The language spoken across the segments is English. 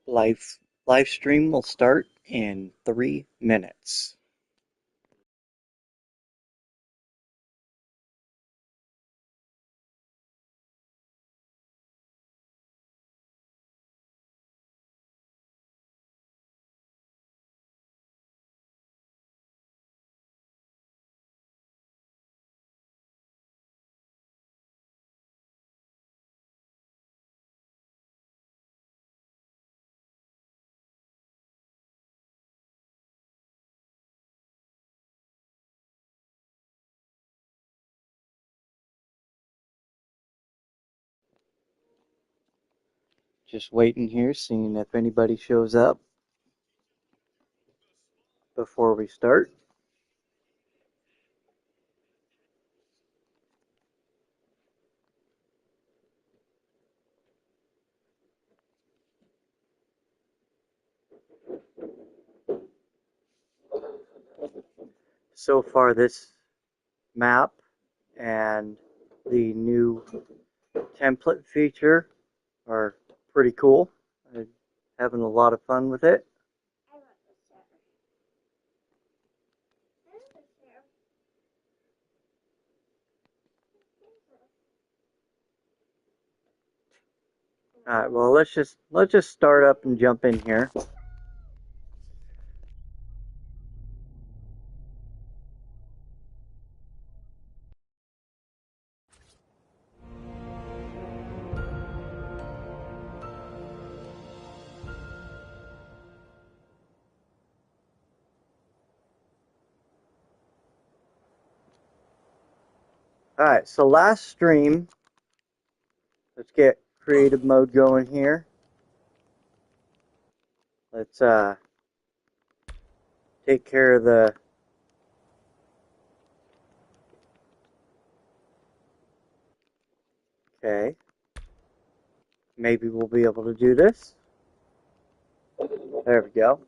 Live stream will start in 3 minutes. Just waiting here, seeing if anybody shows up before we start. So far, this map and the new template feature are pretty cool. I'm having a lot of fun with it. All right, well, let's just start up and jump in here. All right, so last stream, let's get creative mode going here. Let's take care of the okay. Maybe we'll be able to do this. There we go.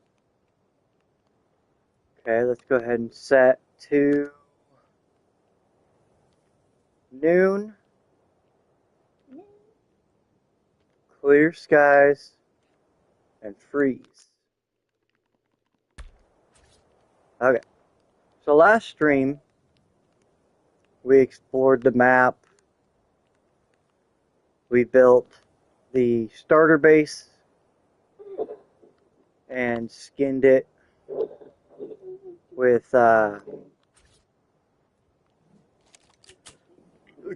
Okay, let's go ahead and set to noon. Clear skies and freeze. Okay. So last stream, we explored the map. We built the starter base and skinned it with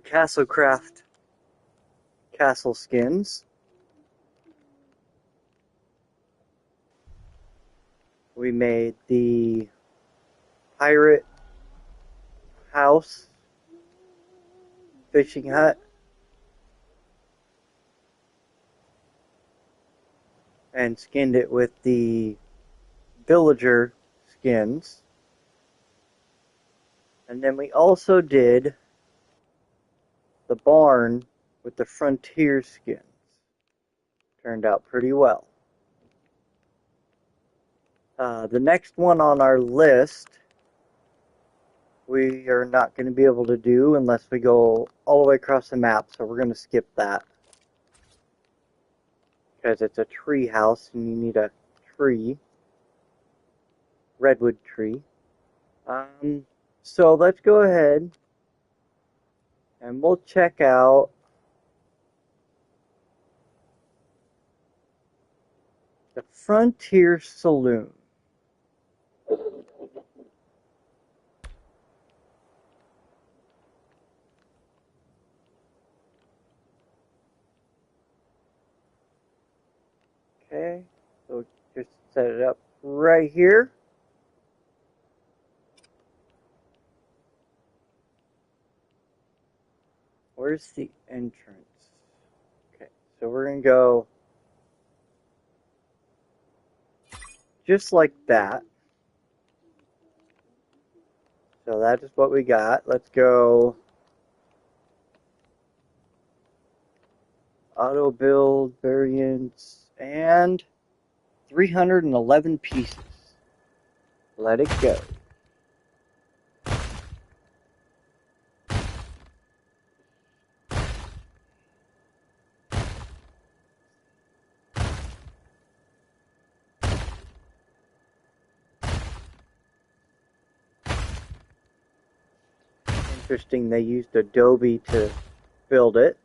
Castlecraft castle skins. We made the pirate house fishing hut and skinned it with the villager skins. And then we also did the barn with the frontier skins. Turned out pretty well. The next one on our list, we are not going to be able to do unless we go all the way across the map, so we're going to skip that. Because it's a tree house and you need a tree. Redwood tree. So let's go ahead and we'll check out the Frontier Saloon. Okay, so just set it up right here. Where's the entrance? Okay, so we're going to go just like that. So that is what we got. Let's go auto build variants and 311 pieces. Let it go. interesting they used Adobe to build it.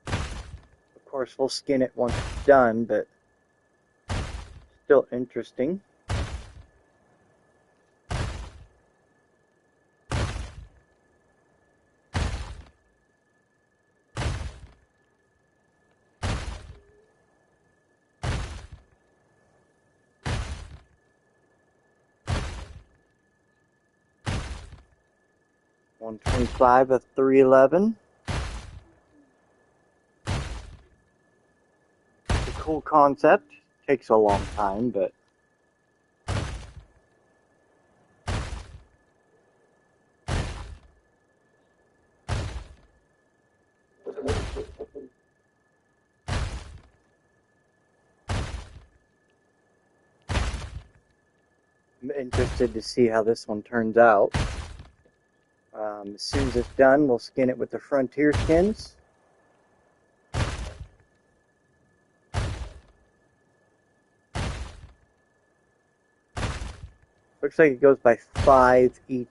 Of course, we'll skin it once it's done, but still interesting. $125 of 311. It's a cool concept. Takes a long time, but I'm interested to see how this one turns out. As soon as it's done, we'll skin it with the Frontier skins. Looks like it goes by 5 each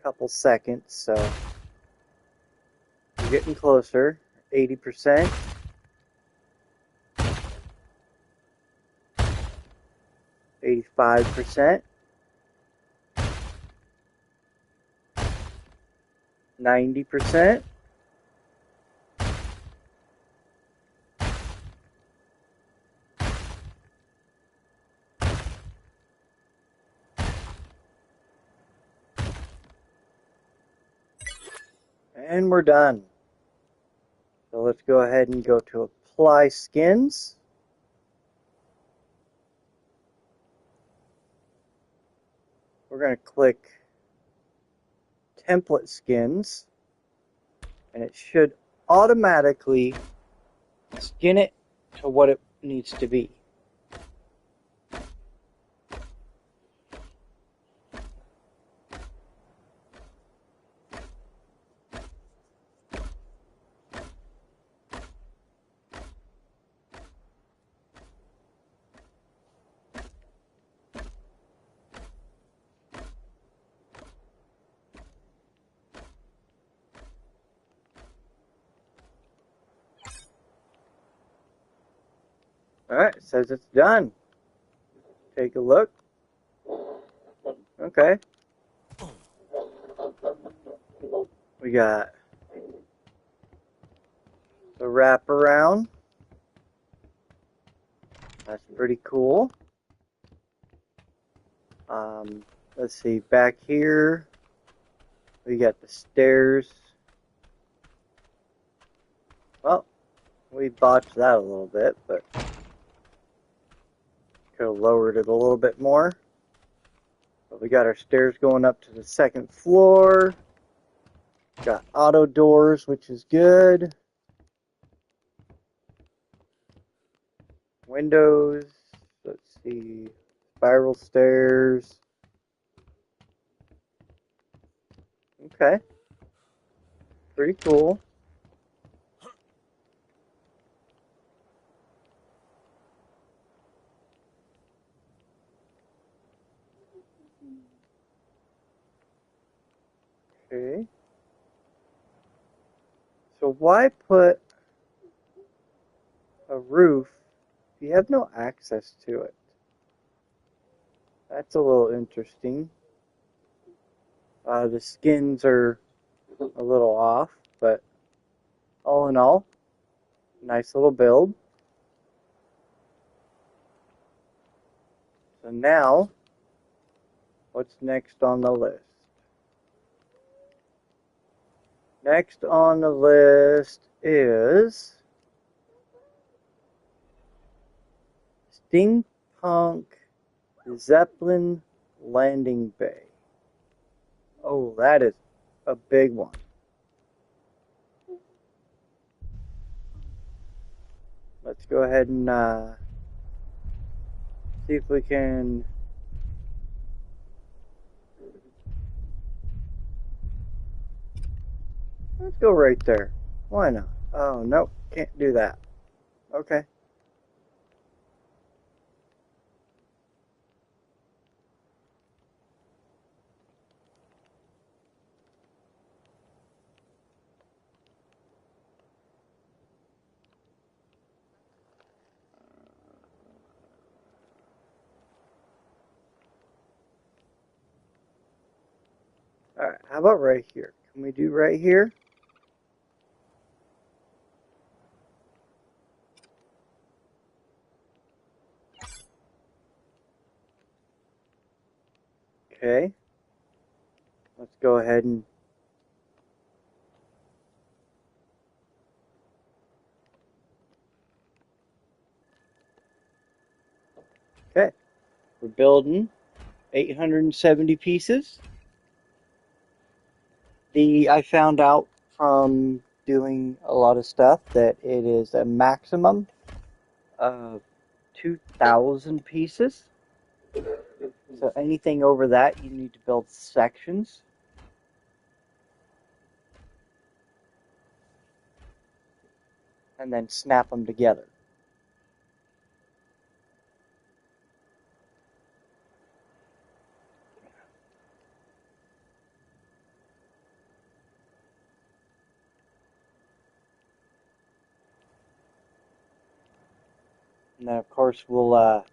couple seconds, so we're getting closer. 80%. 85%. 90%. And we're done. So let's go ahead and go to apply skins. We're going to click template skins, and it should automatically skin it to what it needs to be. Alright, it says it's done. Take a look. Okay. We got the wraparound. That's pretty cool. Let's see, back here we got the stairs. Well, we botched that a little bit, but could have lowered it a little bit more. But we got our stairs going up to the second floor. Got auto doors, which is good. Windows. Let's see. Spiral stairs. Okay. Pretty cool. Okay. So why put a roof if you have no access to it? That's a little interesting. The skins are a little off, but all in all, nice little build. So now, what's next on the list? Next on the list is Steampunk Zeppelin Landing Bay. Oh, that is a big one. Let's go ahead and see if we can let's go right there. Why not? Oh, nope, can't do that. Okay. Alright, how about right here? Can we do right here? Okay. Let's go ahead and okay. We're building 870 pieces. I found out from doing a lot of stuff that it is a maximum of 2,000 pieces. So anything over that, you need to build sections. And then snap them together. And then, of course, we'll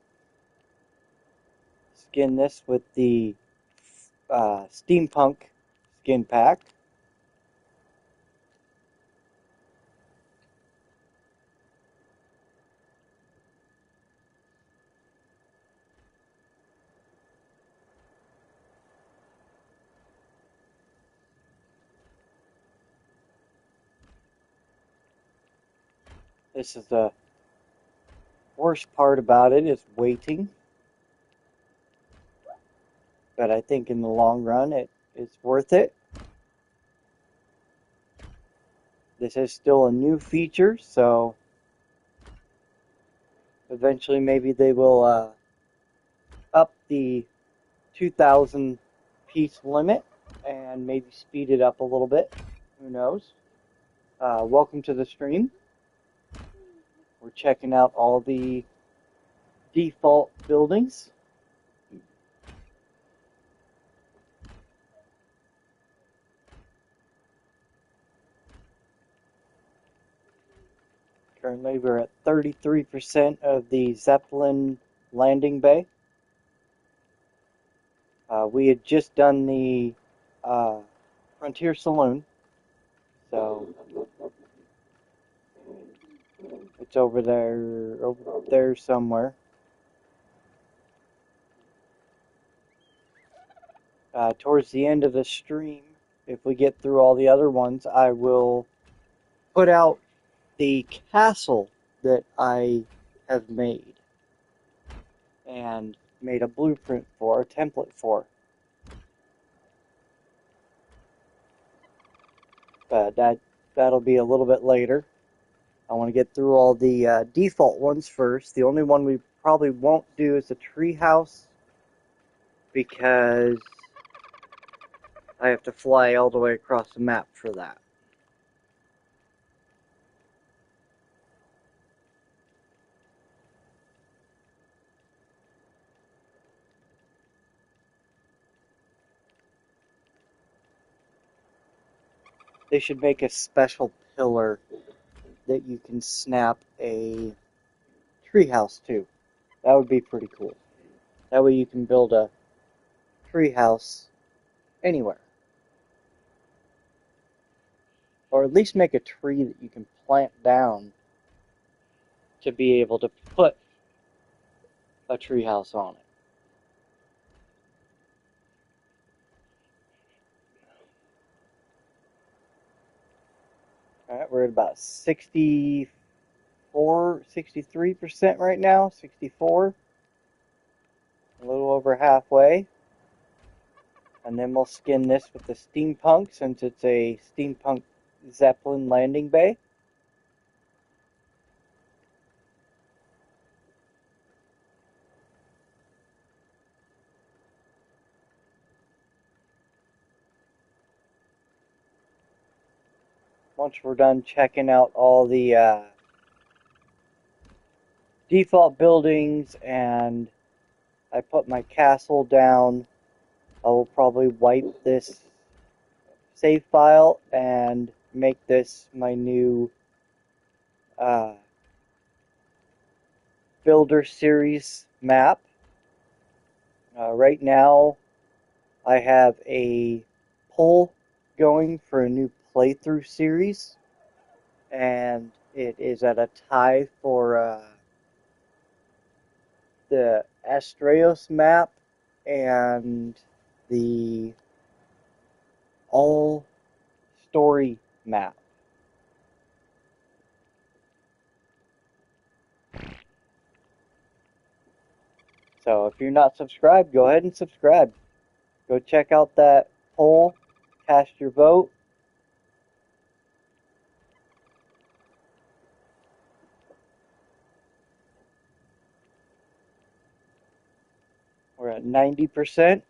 skin this with the steampunk skin pack. This is the worst part about it is waiting. But I think in the long run it's worth it. This is still a new feature, so eventually maybe they will up the 2,000 piece limit and maybe speed it up a little bit. Who knows? Welcome to the stream. We're checking out all the default buildings. Currently we're at 33% of the Zeppelin landing bay. We had just done the Frontier Saloon, so it's over there somewhere. Towards the end of the stream, if we get through all the other ones, I will put out the castle that I have made and made a blueprint for, a template for. But that'll be a little bit later. I want to get through all the default ones first. The only one we probably won't do is the treehouse because I have to fly all the way across the map for that. They should make a special pillar that you can snap a treehouse to. That would be pretty cool. That way you can build a treehouse anywhere. Or at least make a tree that you can plant down to be able to put a treehouse on it. Alright, we're at about 63% right now, 64. A little over halfway. And then we'll skin this with the steampunk since it's a steampunk Zeppelin landing bay. Once we're done checking out all the default buildings and I put my castle down, I will probably wipe this save file and make this my new Builder Series map. Right now I have a poll going for a new playthrough series, and it is at a tie for the Astraeos map and the all story map. So if you're not subscribed, go ahead and subscribe. Go check out that poll, cast your vote. We're at 90%.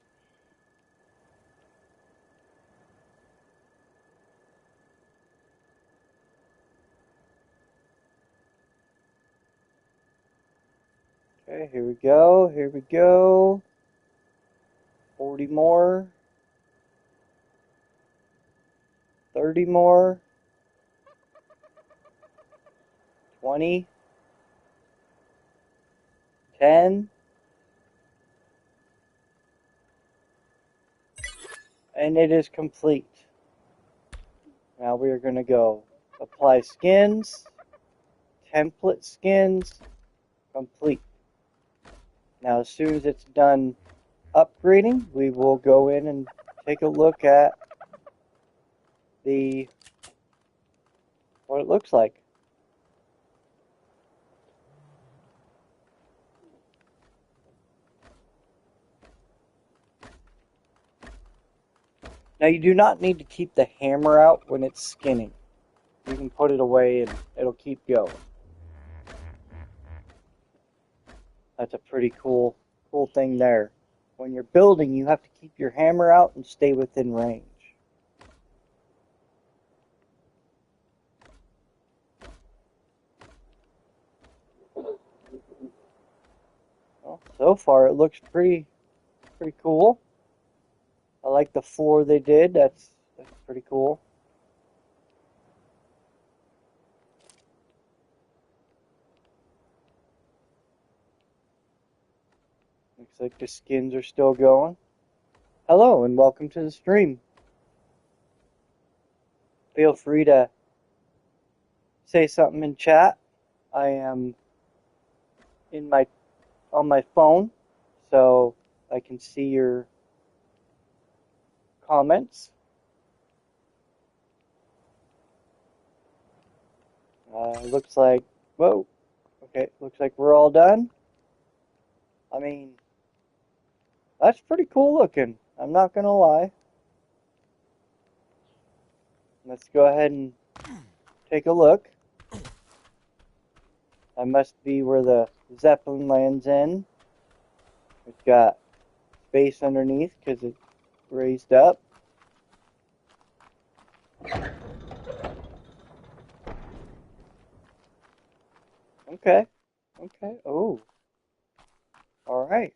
Okay, here we go. Here we go. 40 more. 30 more. 20. 10. And it is complete. Now we are going to go apply skins, template skins, complete. Now as soon as it's done upgrading, we will go in and take a look at what it looks like. Now you do not need to keep the hammer out when it's skinning. You can put it away and it'll keep going. That's a pretty cool thing there. When you're building, you have to keep your hammer out and stay within range. Well, so far it looks pretty cool. I like the floor they did. That's pretty cool. Looks like the skins are still going. Hello and welcome to the stream. Feel free to say something in chat. I am on my phone, so I can see your comments. Looks like, whoa, okay, looks like we're all done. I mean, that's pretty cool looking, I'm not gonna lie. Let's go ahead and take a look. That must be where the Zeppelin lands in. It's got space underneath because it's raised up. Okay. Okay. Oh. All right.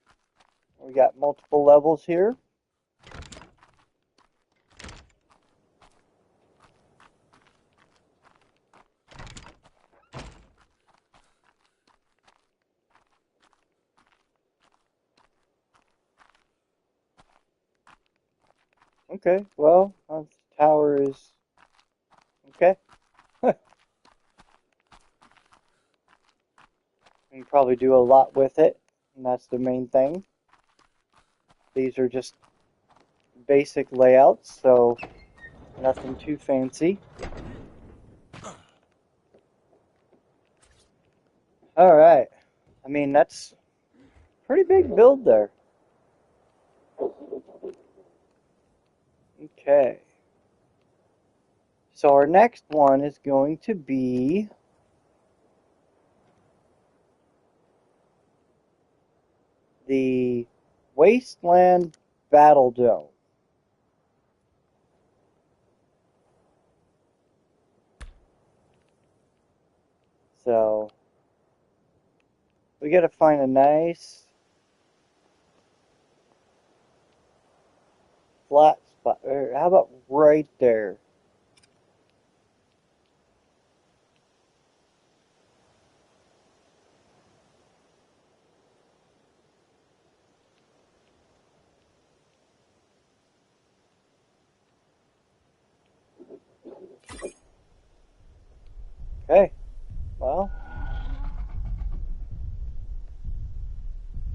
We got multiple levels here. Okay. Well, the tower is okay. You can probably do a lot with it, and that's the main thing. These are just basic layouts, so nothing too fancy. All right. I mean, that's a pretty big build there. Okay. So our next one is going to be the Wasteland Battle Dome. So we got to find a nice flat spot. Or how about right there?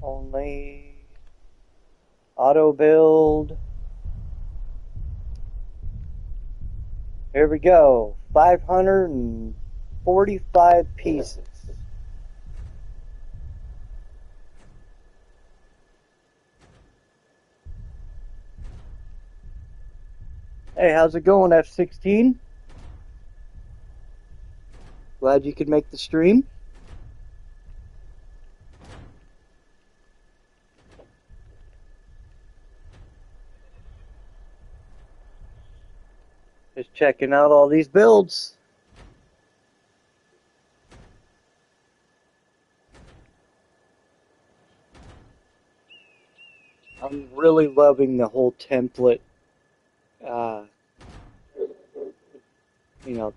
Only auto build. Here we go. 545 pieces. Hey, how's it going, F-16? Glad you could make the stream. Just checking out all these builds. I'm really loving the whole template,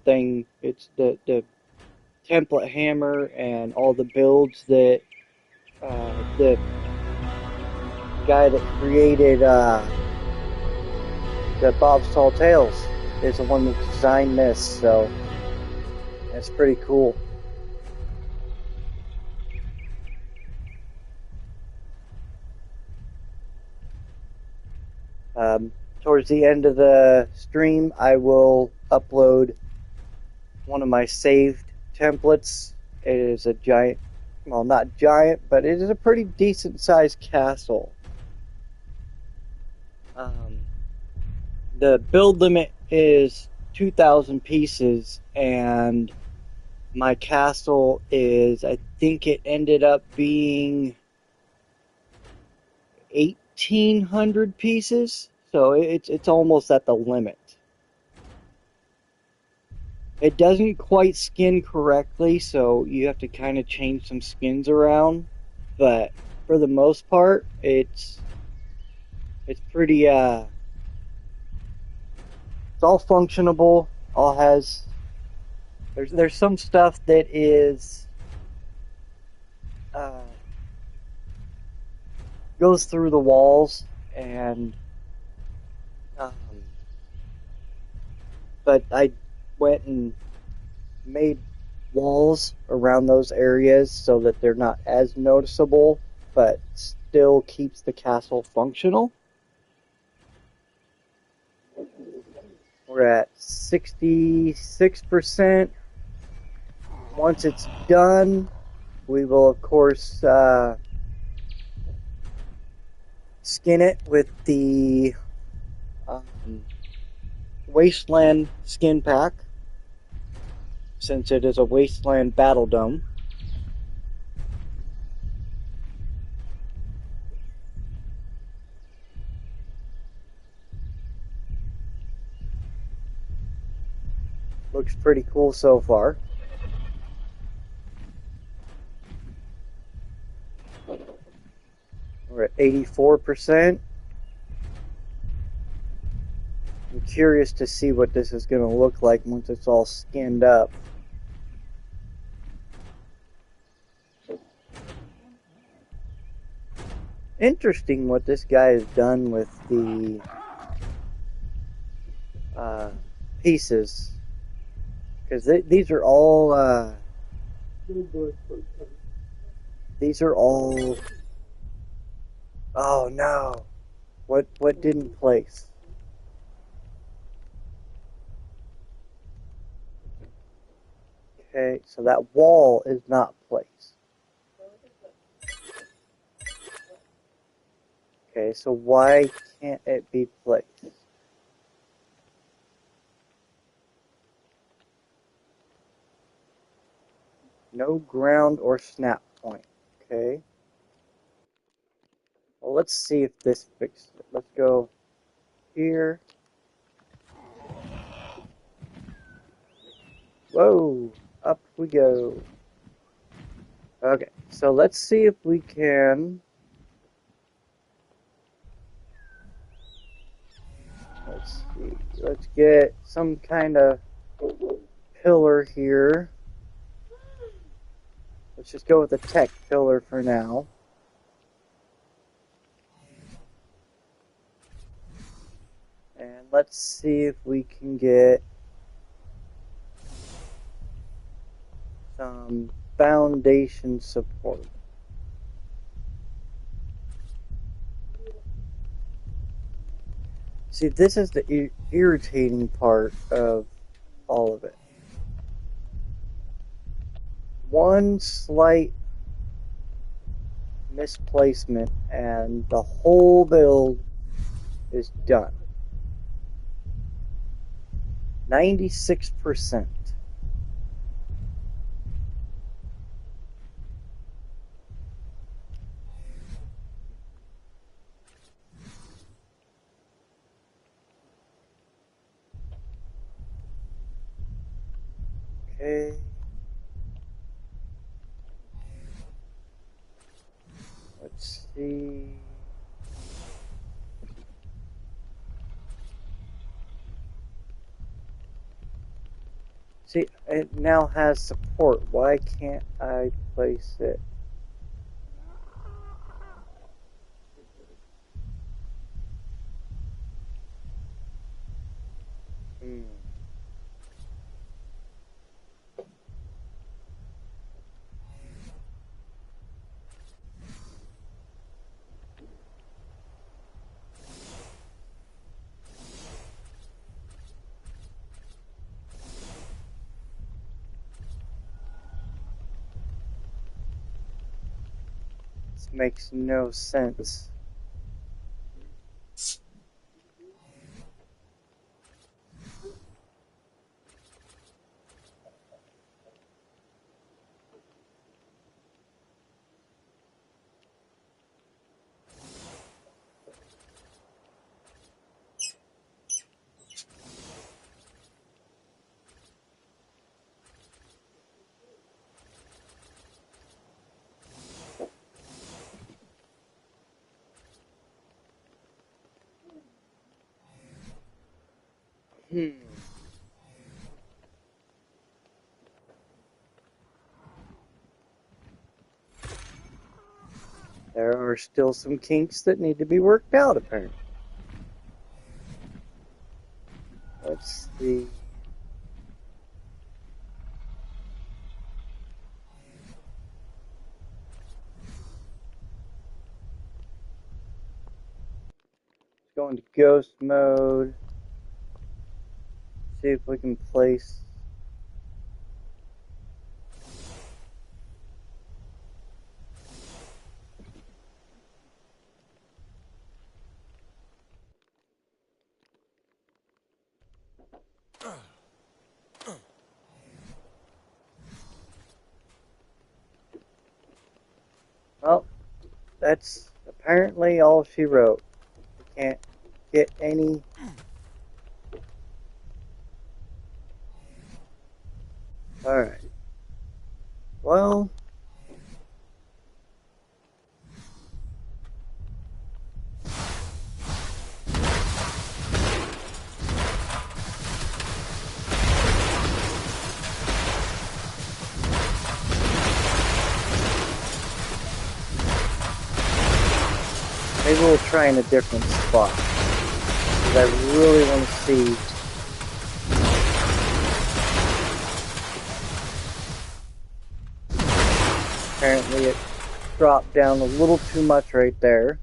thing. It's the template hammer and all the builds that the guy that created the Bob's Tall Tales is the one that designed this, so that's pretty cool. Towards the end of the stream, I will upload one of my saved templates. It is a giant, well, not giant, but it is a pretty decent sized castle. The build limit is 2,000 pieces, and my castle is, I think it ended up being 1,800 pieces, so it's almost at the limit. It doesn't quite skin correctly, so you have to kind of change some skins around, but for the most part, it's pretty it's all functionable. All has there's some stuff that is goes through the walls, and but I went and made walls around those areas so that they're not as noticeable, but still keeps the castle functional. We're at 66%. Once it's done, we will, of course, skin it with the Wasteland skin pack, since it is a Wasteland Battle Dome. Looks pretty cool so far. We're at 84%. I'm curious to see what this is going to look like once it's all skinned up. Interesting what this guy has done with the pieces, because these are all oh no, what didn't place? Okay, so that wall is not placed. Okay, so why can't it be placed? No ground or snap point. Okay. Well, let's see if this fixes it. Let's go here. Whoa, up we go. Okay, so let's see if we can. Let's see. Let's get some kind of pillar here. Let's just go with the tech pillar for now. And let's see if we can get some foundation support. See, this is the irritating part of all of it. One slight misplacement and the whole build is done. 96%. Okay. Let's see. See, it now has support. Why can't I place it? This makes no sense. There are still some kinks that need to be worked out, apparently. Let's see. Go into ghost mode. See if we can place. Well, that's apparently all she wrote. We can't get any. Alright. Well. Maybe we'll try in a different spot. Because I really want to see. Apparently it dropped down a little too much right there.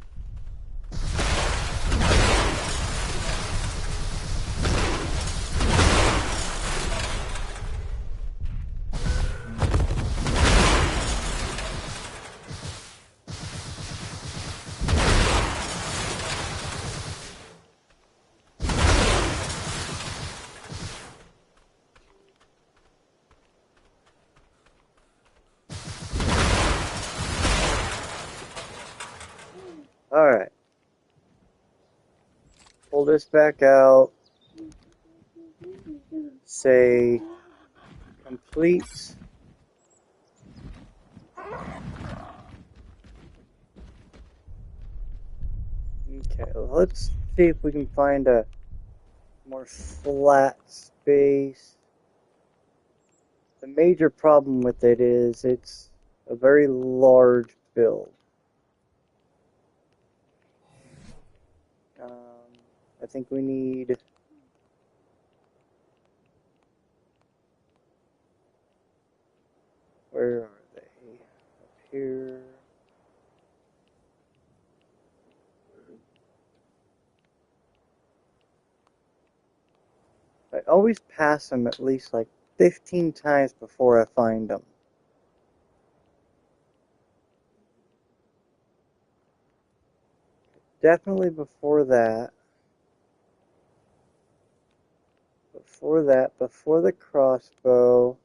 Alright. Pull this back out. Say complete. Okay, let's see if we can find a more flat space. The major problem with it is it's a very large build. I think we need. Where are they? Up here. always pass them at least like 15 times before I find them. Definitely before that. Before the crossbow.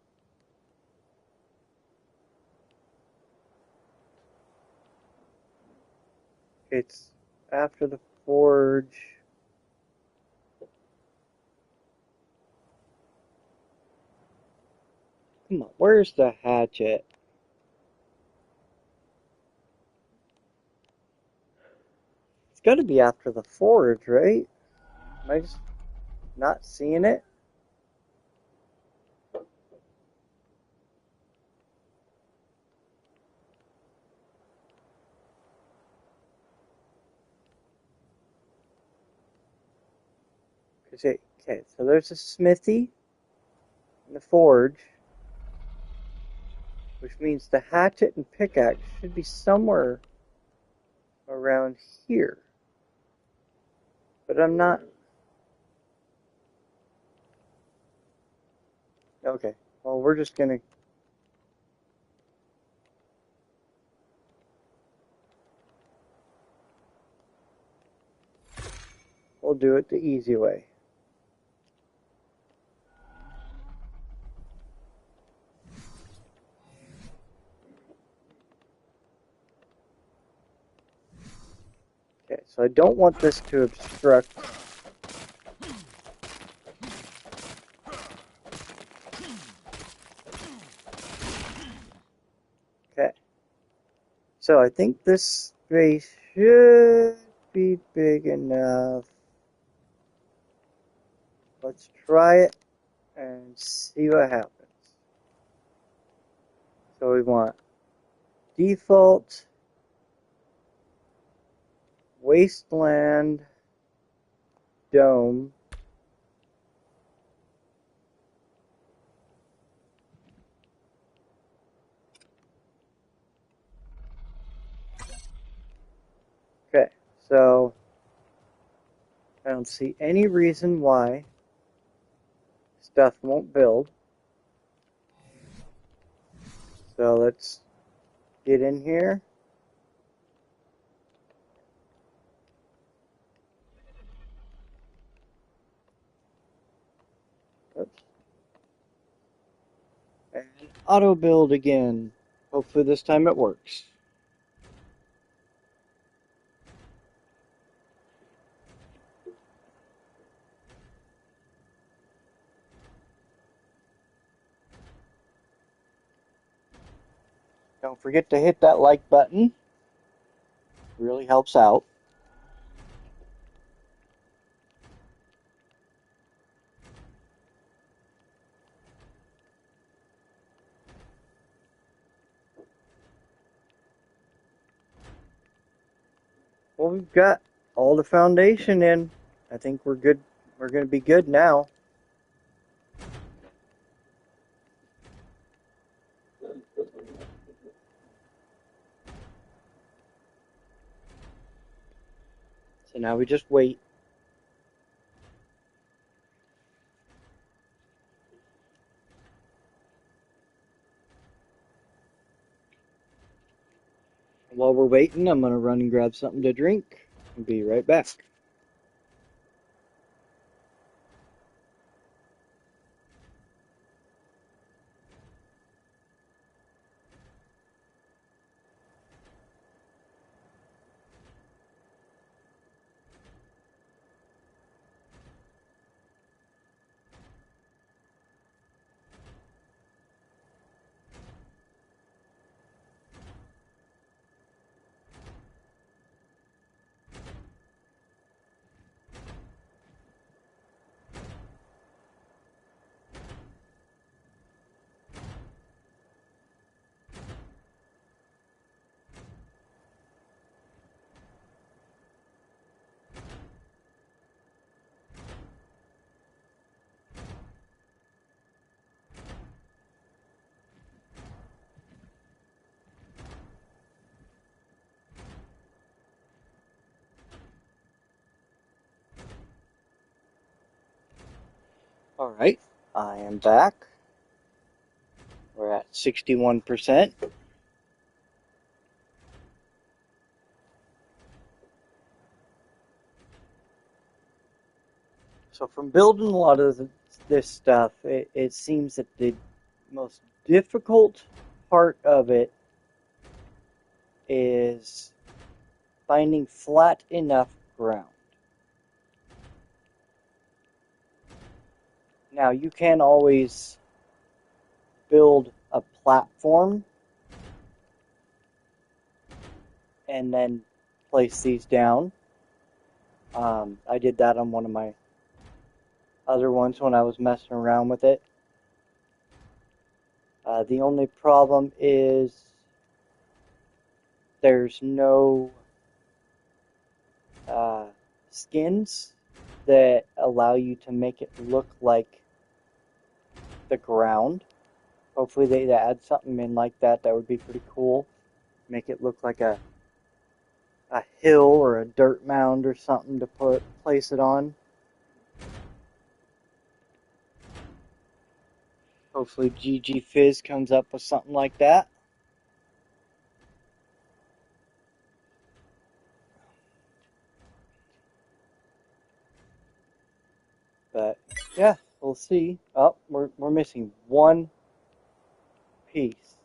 It's after the forge. Come on, where's the hatchet? It's got to be after the forge, right? Am I just not seeing it? Okay, so there's a smithy and the forge, which means the hatchet and pickaxe should be somewhere around here. But I'm not. Okay, well, we're just gonna. We'll do it the easy way. Okay, so I don't want this to obstruct. Okay. So I think this space should be big enough. Let's try it and see what happens. So we want default, wasteland, dome. Okay, so I don't see any reason why stuff won't build. So let's get in here. Oops. And auto build again. Hopefully this time it works. Don't forget to hit that like button. Really helps out. Well, we've got all the foundation in. I think we're good. We're going to be good now. So now we just wait. And while we're waiting, I'm going to run and grab something to drink and be right back. Alright, I am back. We're at 61%. So from building a lot of this stuff, it seems that the most difficult part of it is finding flat enough ground. Now you can always build a platform and then place these down. I did that on one of my other ones when I was messing around with it. The only problem is there's no skins that allow you to make it look like the ground. Hopefully they add something in like that. That would be pretty cool. Make it look like a hill or a dirt mound or something to place it on. Hopefully GG Fizz comes up with something like that. But yeah, we'll see. Oh, we're missing one piece.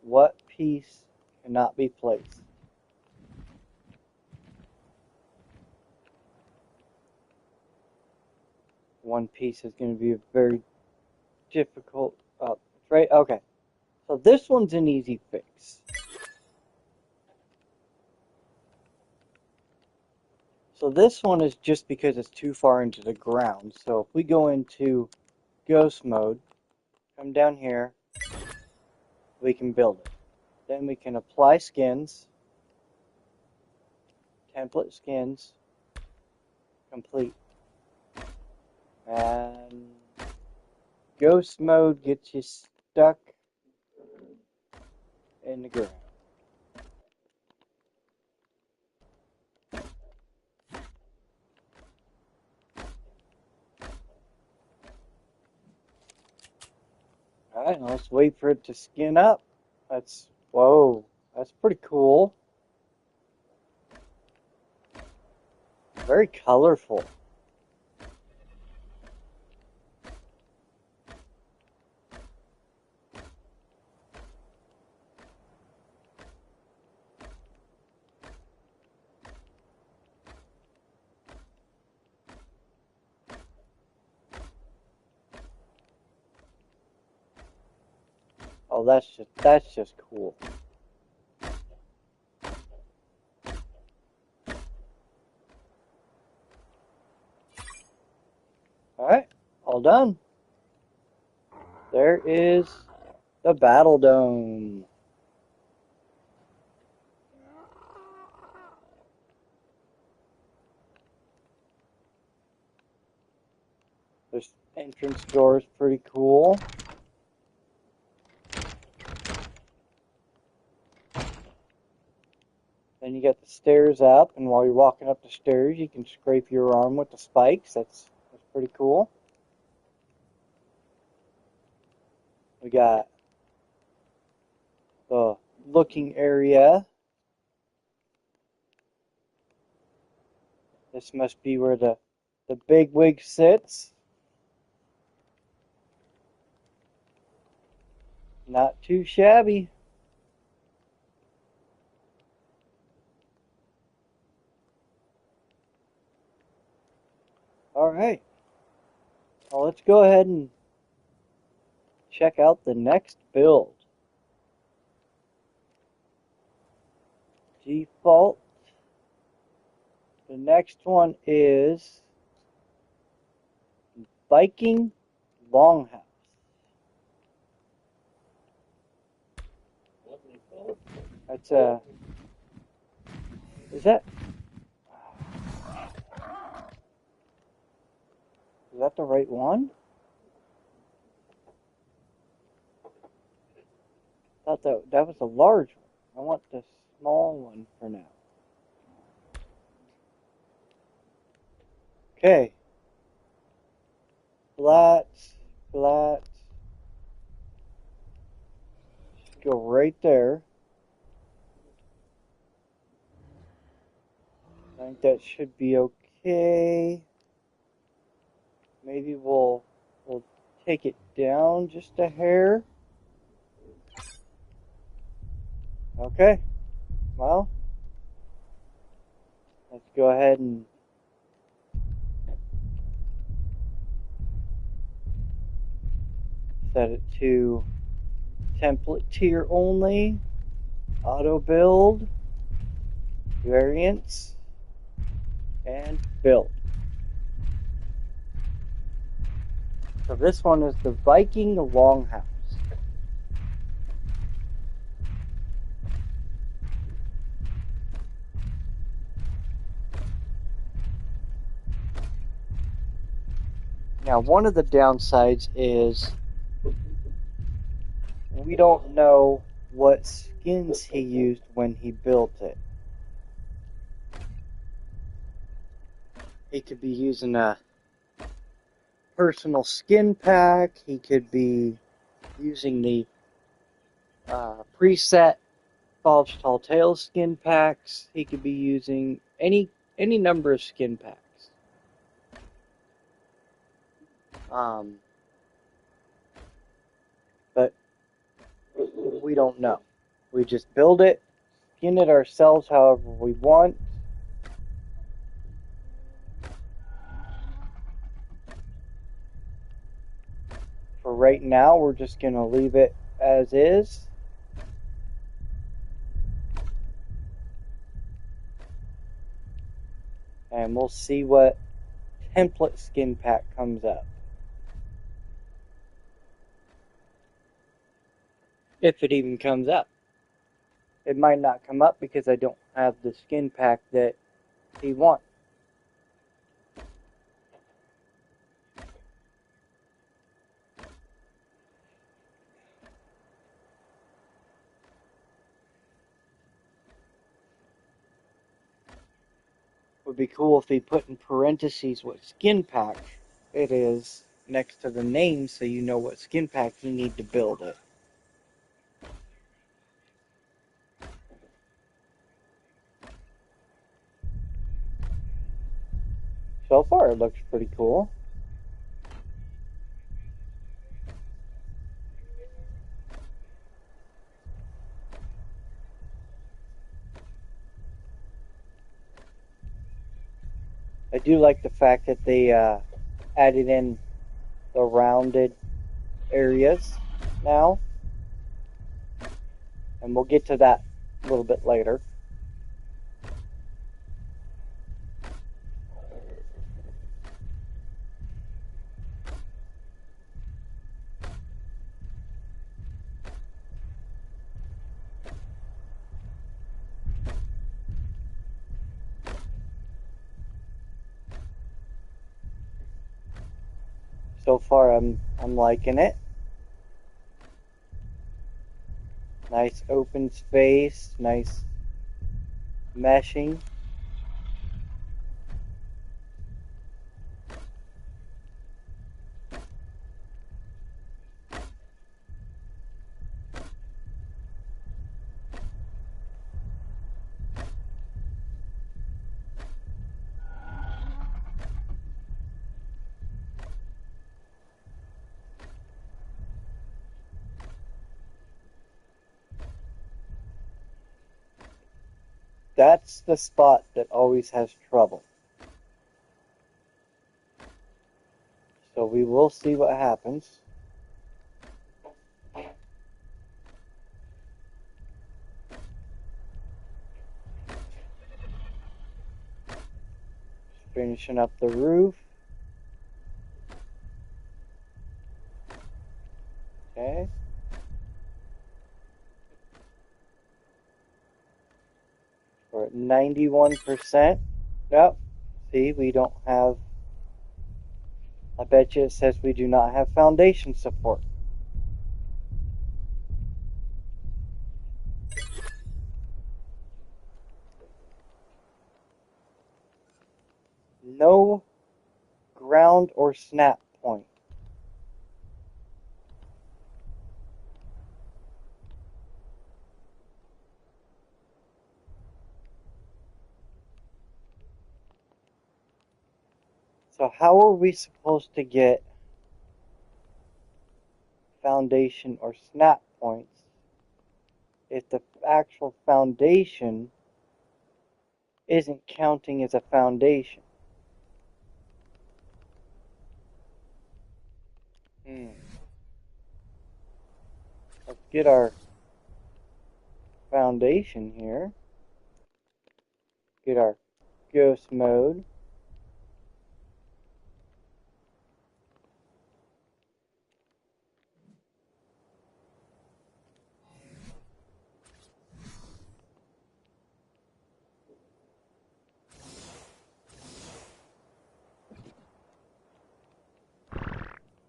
What piece cannot be placed? One piece is going to be a very difficult. Oh, right. Okay. So this one's an easy fix. So this one is just because it's too far into the ground. So if we go into ghost mode, come down here, we can build it. Then we can apply skins, template skins, complete. And ghost mode gets you stuck in the ground. Alright, let's wait for it to skin up. Whoa, that's pretty cool. Very colorful. Oh, that's just cool. Alright, all done. There is the Battle Dome. This entrance door is pretty cool. Then you got the stairs up, and while you're walking up the stairs, you can scrape your arm with the spikes. That's pretty cool. We got the looking area. This must be where the big wig sits. Not too shabby. Alright. Well, let's go ahead and check out the next build. Default. The next one is Viking Longhouse. That's is that the right one? I thought that was a large one. I want the small one for now. Okay. flat, flat. Go right there. I think that should be okay. Maybe we'll take it down just a hair. Okay. Well, let's go ahead and set it to template tier only, auto build, variants, and build. So this one is the Viking Longhouse. Now, one of the downsides is we don't know what skins he used when he built it. He could be using a personal skin pack. He could be using the preset Bulge Tall Tales skin packs. He could be using any number of skin packs. But we don't know. We just build it, skin it ourselves however we want. For right now, we're just going to leave it as is. And we'll see what template skin pack comes up. If it even comes up. It might not come up because I don't have the skin pack that he wants. Would be cool if he put in parentheses what skin pack it is next to the name so you know what skin pack you need to build it. So far it looks pretty cool. I do like the fact that they added in the rounded areas now. And we'll get to that a little bit later. So far I'm liking it. Nice open space, nice meshing. That's the spot that always has trouble. So we will see what happens. Finishing up the roof. Okay. We're at 91%. Yep. See, we don't have... I bet you it says we do not have foundation support. No ground or snap point. So how are we supposed to get foundation or snap points if the actual foundation isn't counting as a foundation? Let's get our foundation here. Get our ghost mode.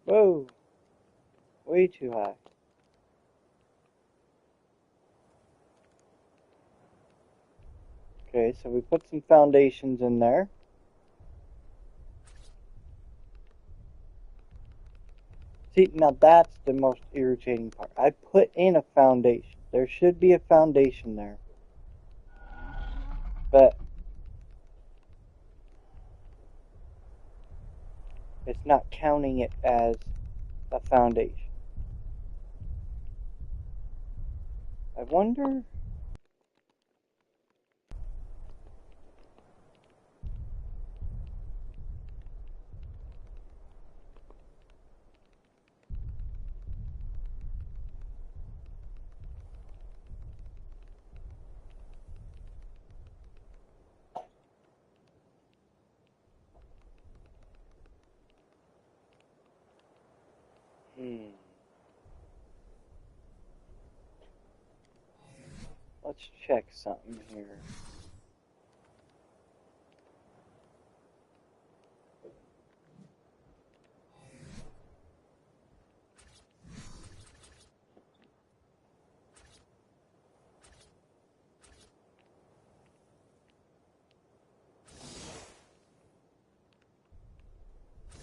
Whoa, way too high. Okay, so we put some foundations in there. See, now that's the most irritating part. I put in a foundation. There should be a foundation there. But it's not counting it as a foundation. I wonder... Let's check something here.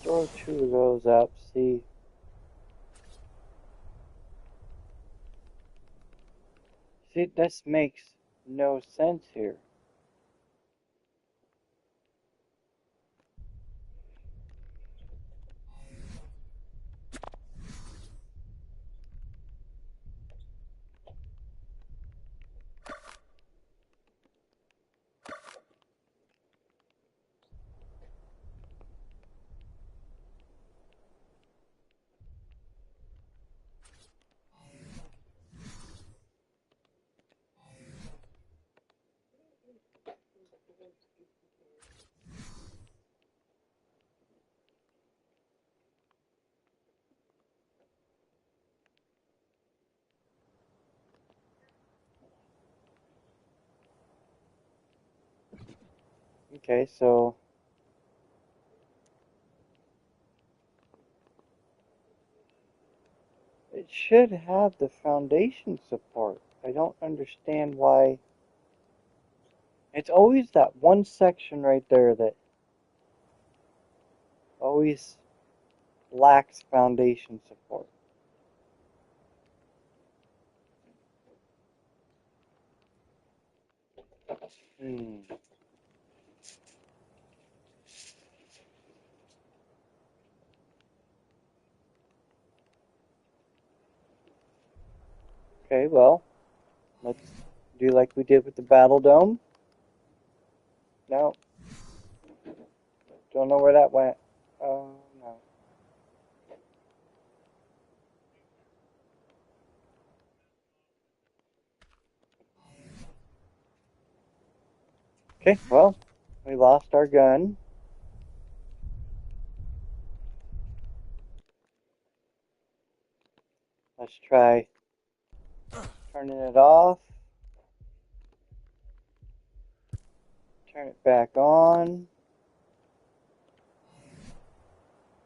Throw two of those up, see. See, this makes no sense here. Okay, so it should have the foundation support. I don't understand why. It's always that one section right there that always lacks foundation support. Okay, well, let's do like we did with the battle dome. No. Don't know where that went. Oh, no. Okay, well, we lost our gun. Let's try turning it off. Turn it back on.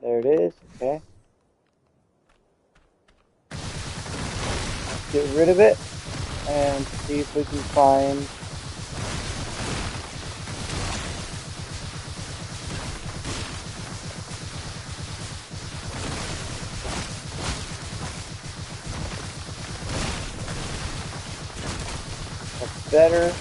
There it is. Okay. Let's get rid of it and see if we can find a better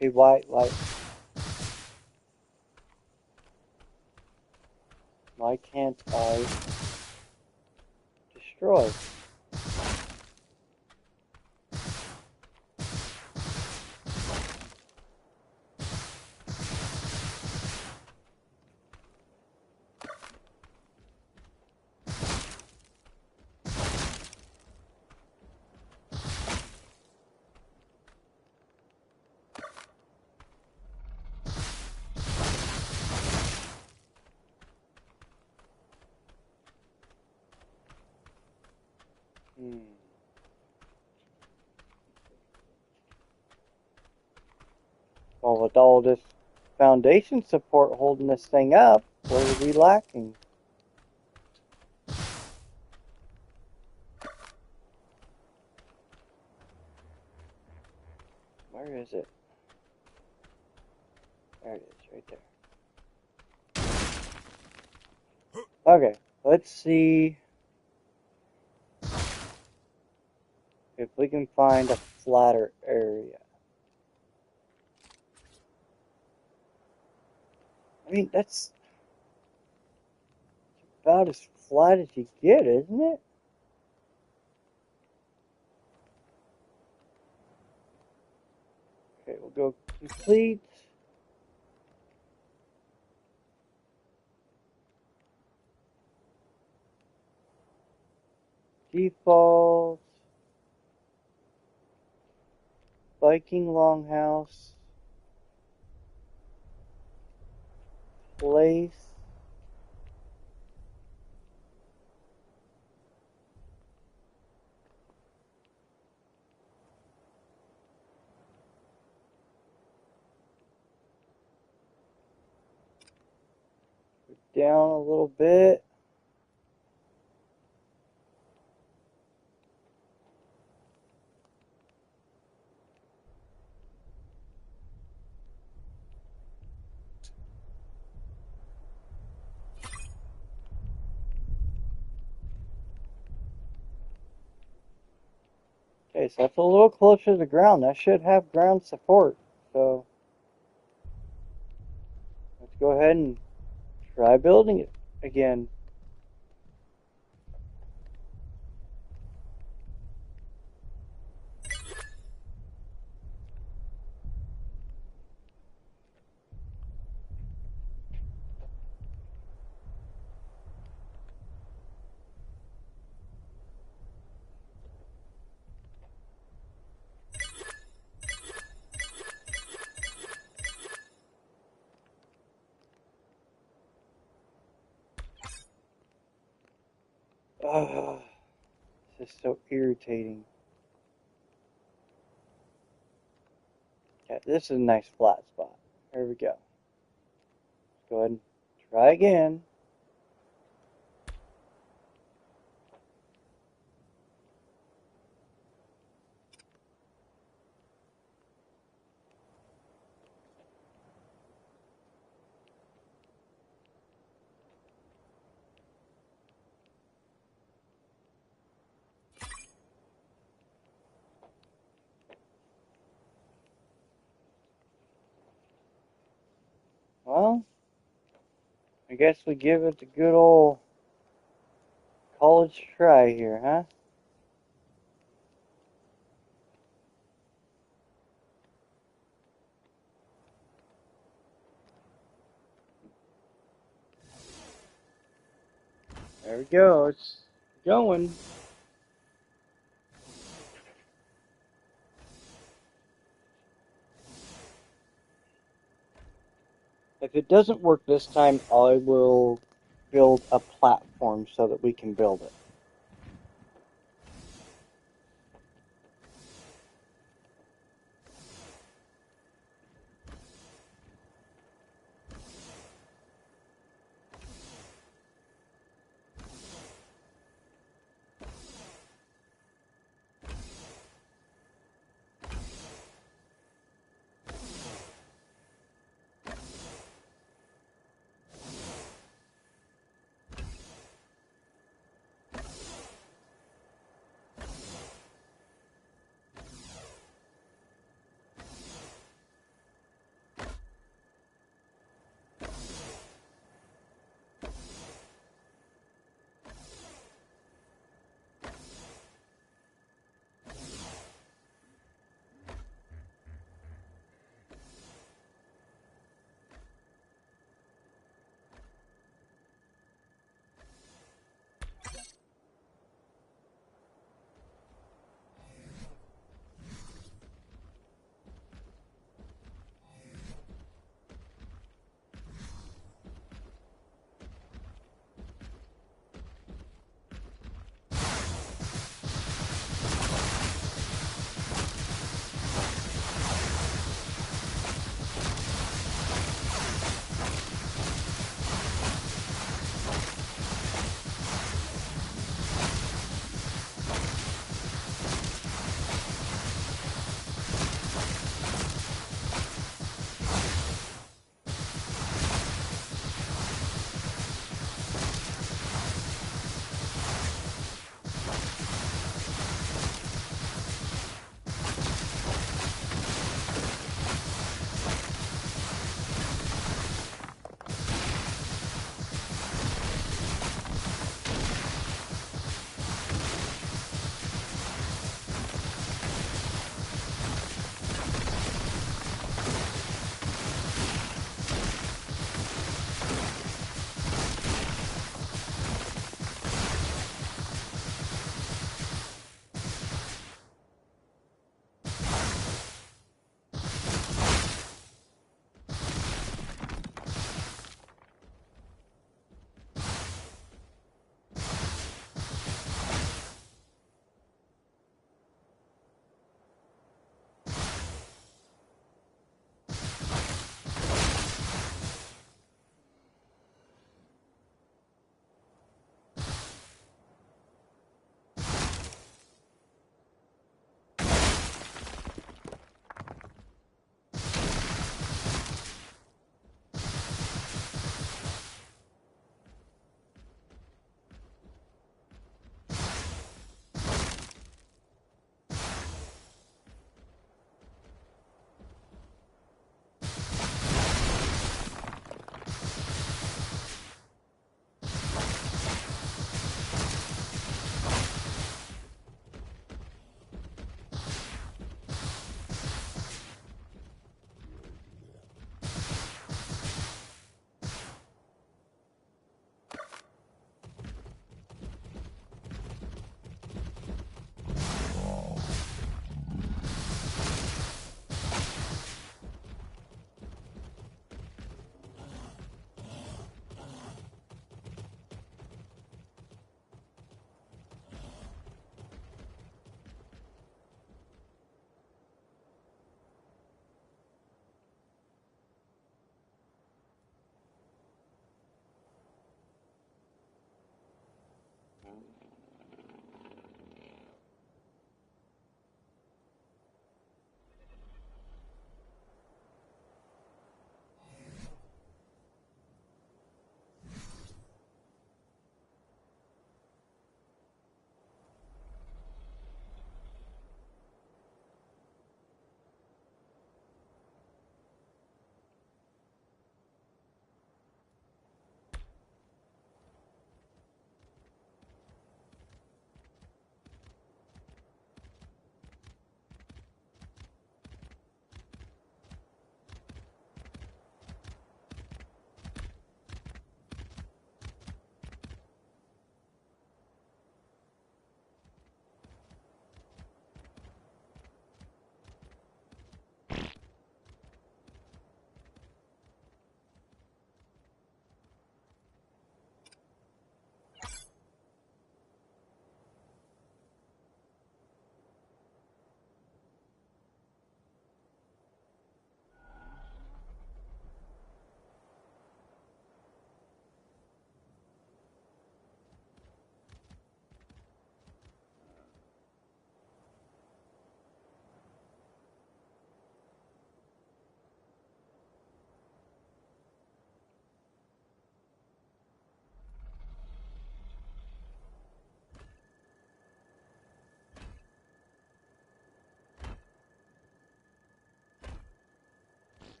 Hey, why can't I destroy? Well, with all this foundation support holding this thing up, what are we lacking? Where is it? There it is, right there. Okay, let's see if we can find a flatter area. I mean, that's about as flat as you get, isn't it? Okay, we'll go complete. Default. Viking Longhouse. Place. Down a little bit. Okay, so that's a little closer to the ground. That should have ground support. So let's go ahead and try building it again. Ugh, this is so irritating. Okay, this is a nice flat spot. There we go. Let's go ahead and try again. Well, I guess we give it a good old college try here, huh? There we go. It's going. If it doesn't work this time, I will build a platform so that we can build it.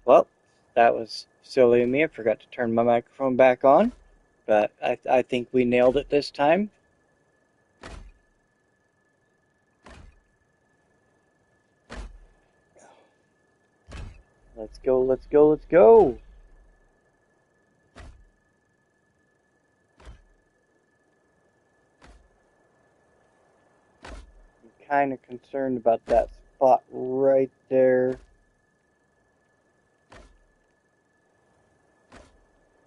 Well, that was silly of me. I forgot to turn my microphone back on, but I think we nailed it this time. Let's go, let's go, let's go! I'm kind of concerned about that spot right there.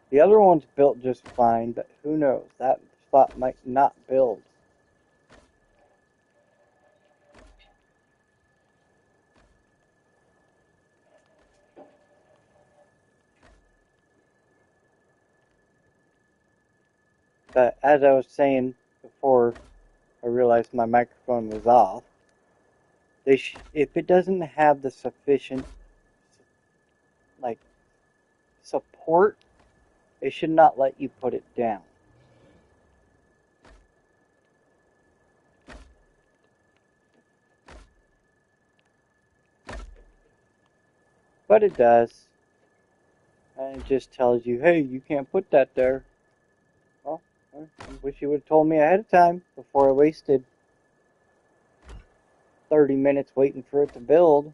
The other one's built just fine, but who knows? That spot might not build. But as I was saying before I realized my microphone was off, if it doesn't have the sufficient like support, it should not let you put it down. But it does. And it just tells you, hey, you can't put that there. Well, I wish you would have told me ahead of time before I wasted 30 minutes waiting for it to build.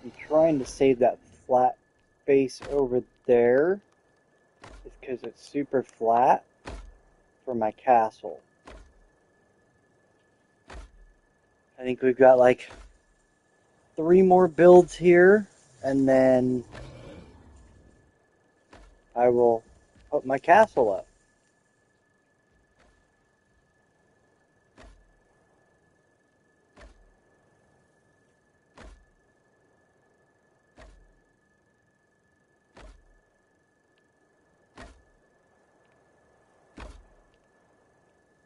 I'm trying to save that flat space over there. It's because it's super flat for my castle. I think we've got like 3 more builds here, and then I will put my castle up.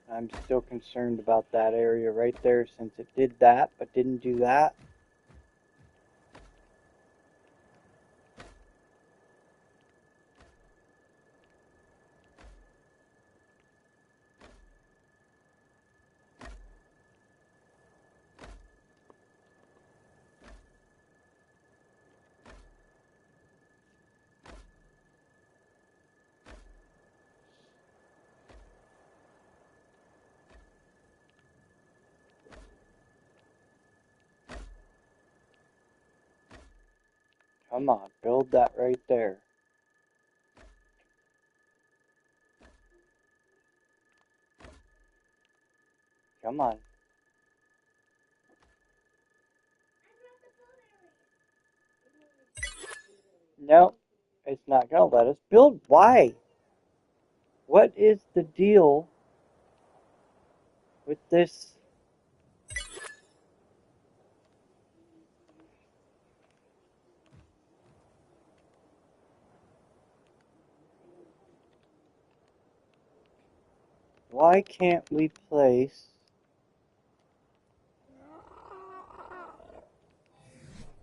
I'm still concerned about that area right there since it did that but didn't do that. Come on, build that right there. Come on. No, it's not going to let us build. Why? What is the deal with this? Why can't we place...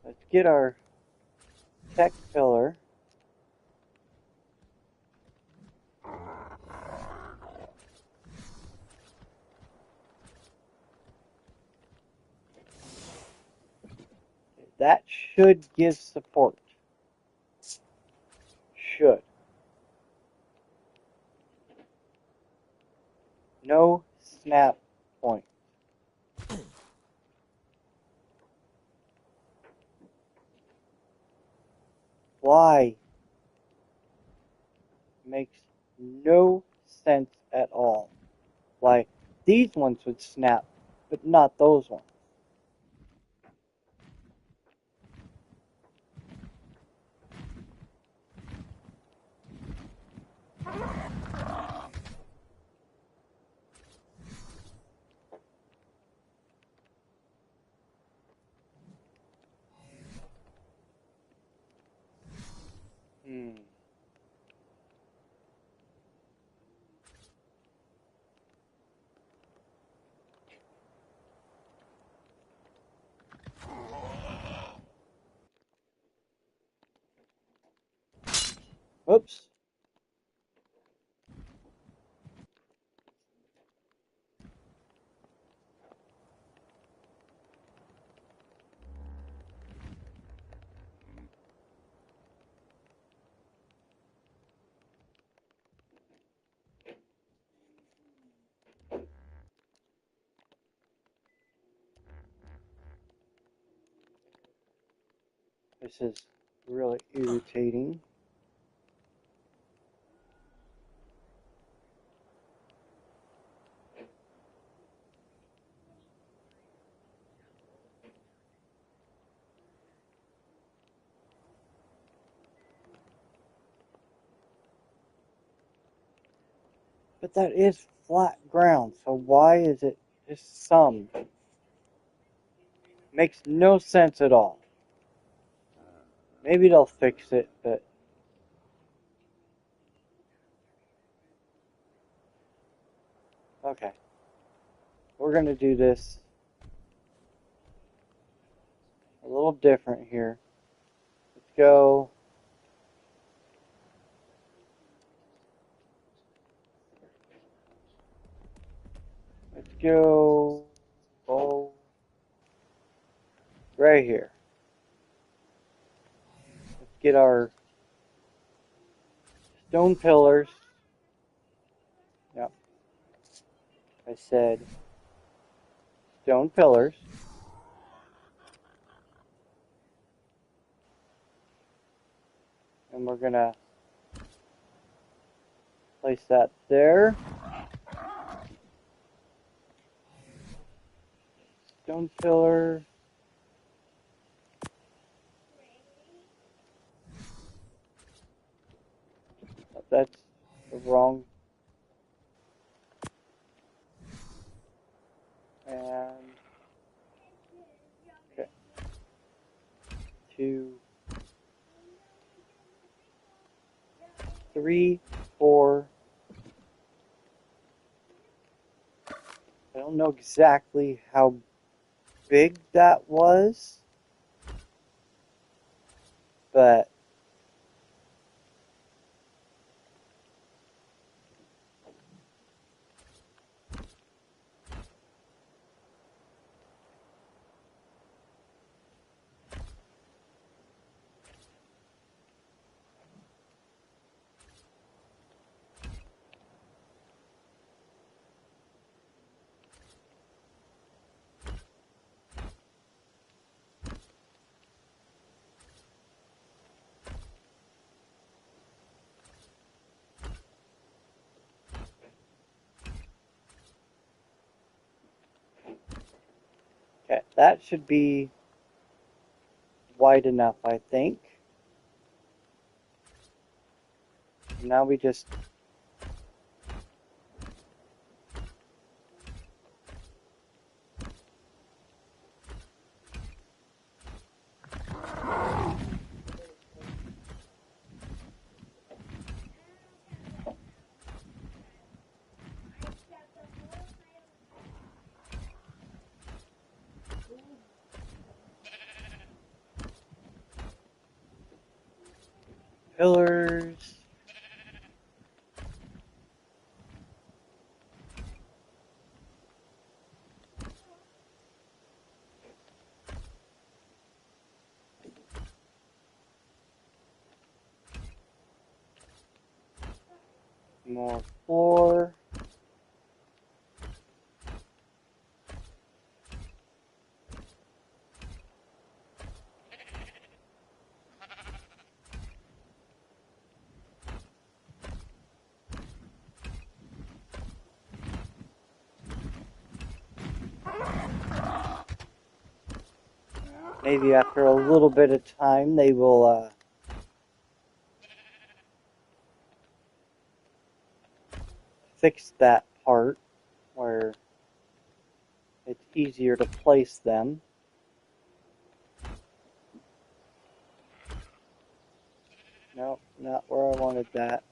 Let's get our tech pillar. That should give support. Should. No snap point. Why? Makes no sense at all. Why these ones would snap, but not those ones. Oops. This is really irritating. But that is flat ground, so why is it just some? Makes no sense at all. Maybe they'll fix it, but... Okay. We're going to do this a little different here. Let's go... Let's go... Oh, right here. Let's get our stone pillars. Yep. I said stone pillars. And we're going to place that there. Stone pillar. That's the wrong. And okay. 2, 3, 4. I don't know exactly how big that was, but That should be wide enough, I think. Now we just pillars. More floor. Maybe after a little bit of time they will fix that part where it's easier to place them. Nope, not where I wanted that.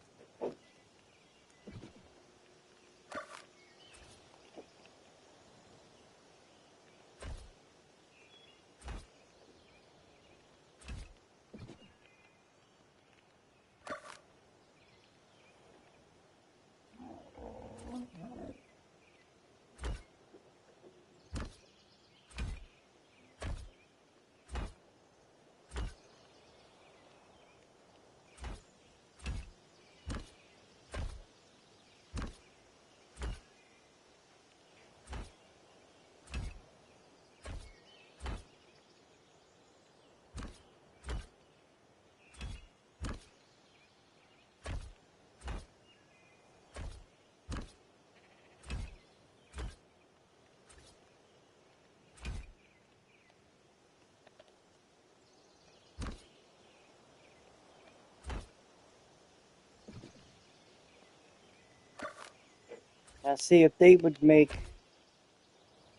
Now see if they would make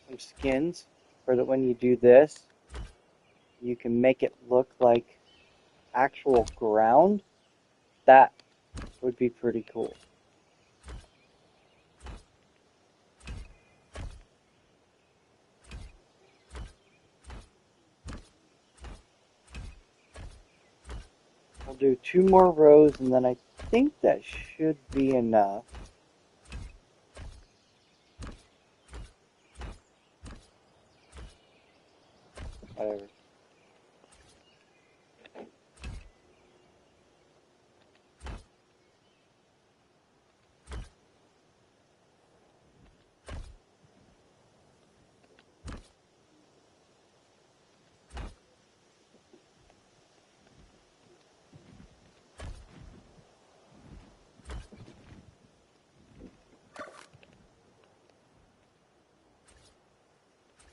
some skins for that when you do this, you can make it look like actual ground. That would be pretty cool. We'll do 2 more rows and then I think that should be enough. Whatever.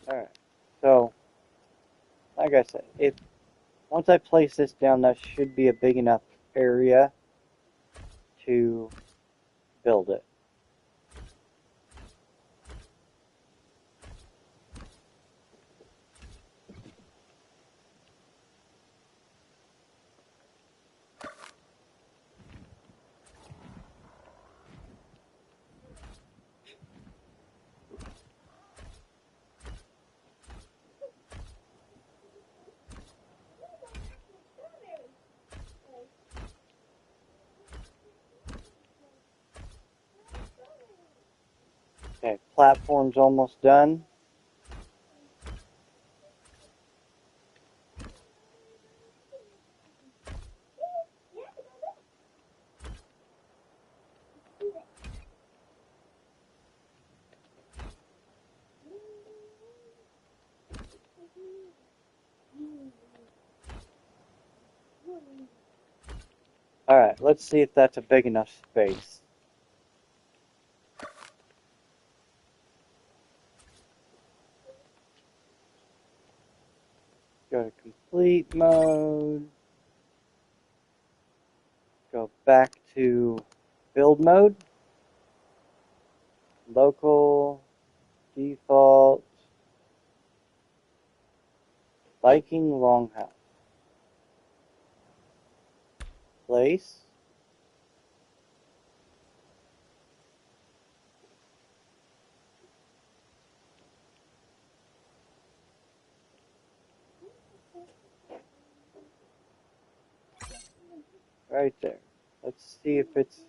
Alright, so like I said, if once I place this down, that should be a big enough area to build it. Okay, platform's almost done. Alright, let's see if that's a big enough space. Go to complete mode. Go back to build mode. Local, default, Viking Longhouse. Place. Right there. Let's see if it's...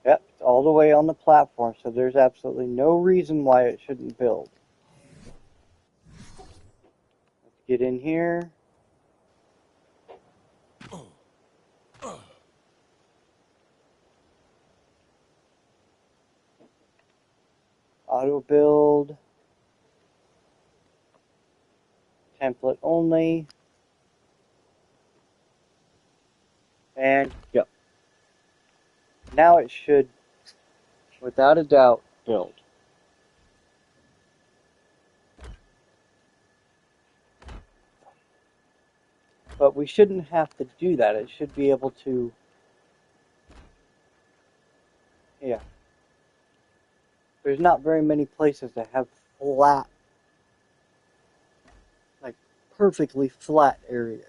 Yep, it's all the way on the platform, so there's absolutely no reason why it shouldn't build. Let's get in here. Auto build. Template only. And go. Now it should, without a doubt, build. But we shouldn't have to do that. It should be able to... Yeah. There's not very many places that have flat, like perfectly flat areas.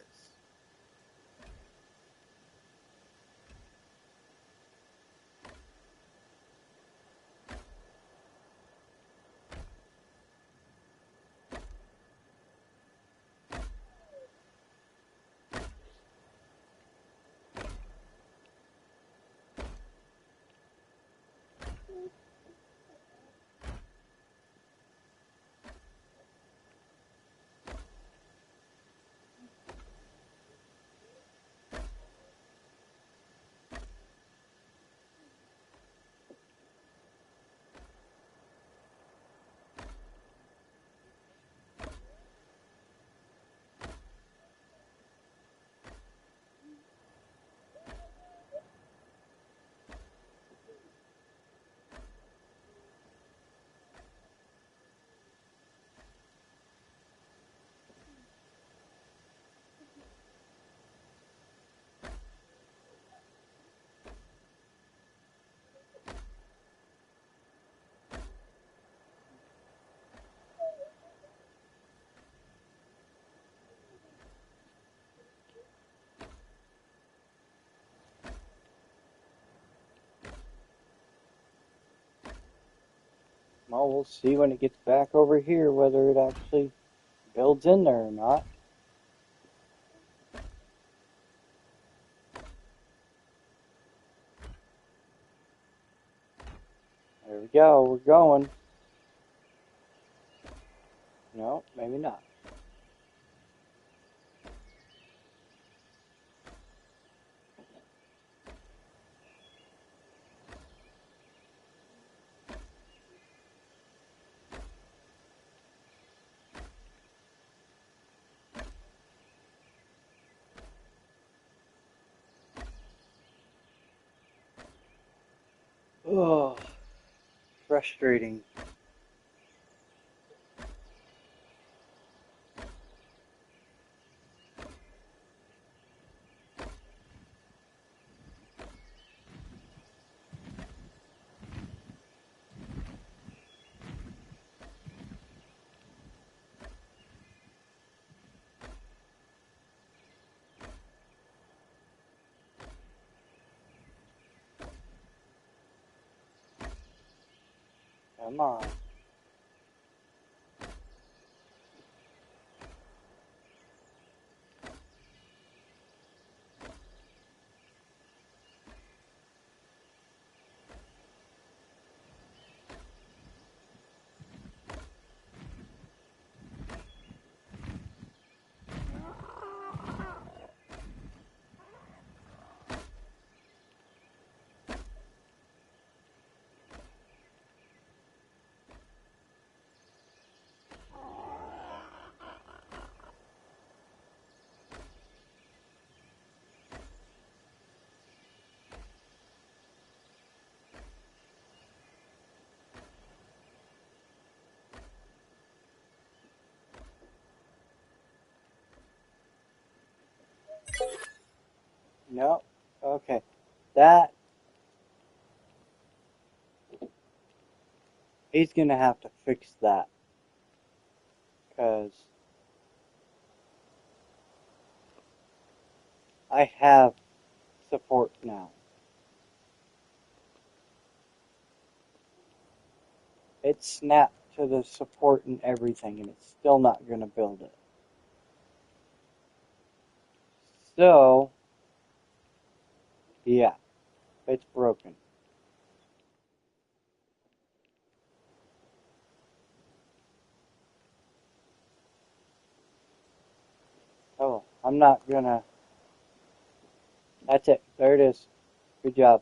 Well, we'll see when it gets back over here whether it actually builds in there or not. There we go, we're going. No, maybe not. Oh, frustrating. Come on. No. Okay. That he's gonna have to fix that because I have support now. It snapped to the support and everything, and it's still not gonna build it. So, yeah, it's broken. Oh, I'm not gonna. That's it. There it is. Good job.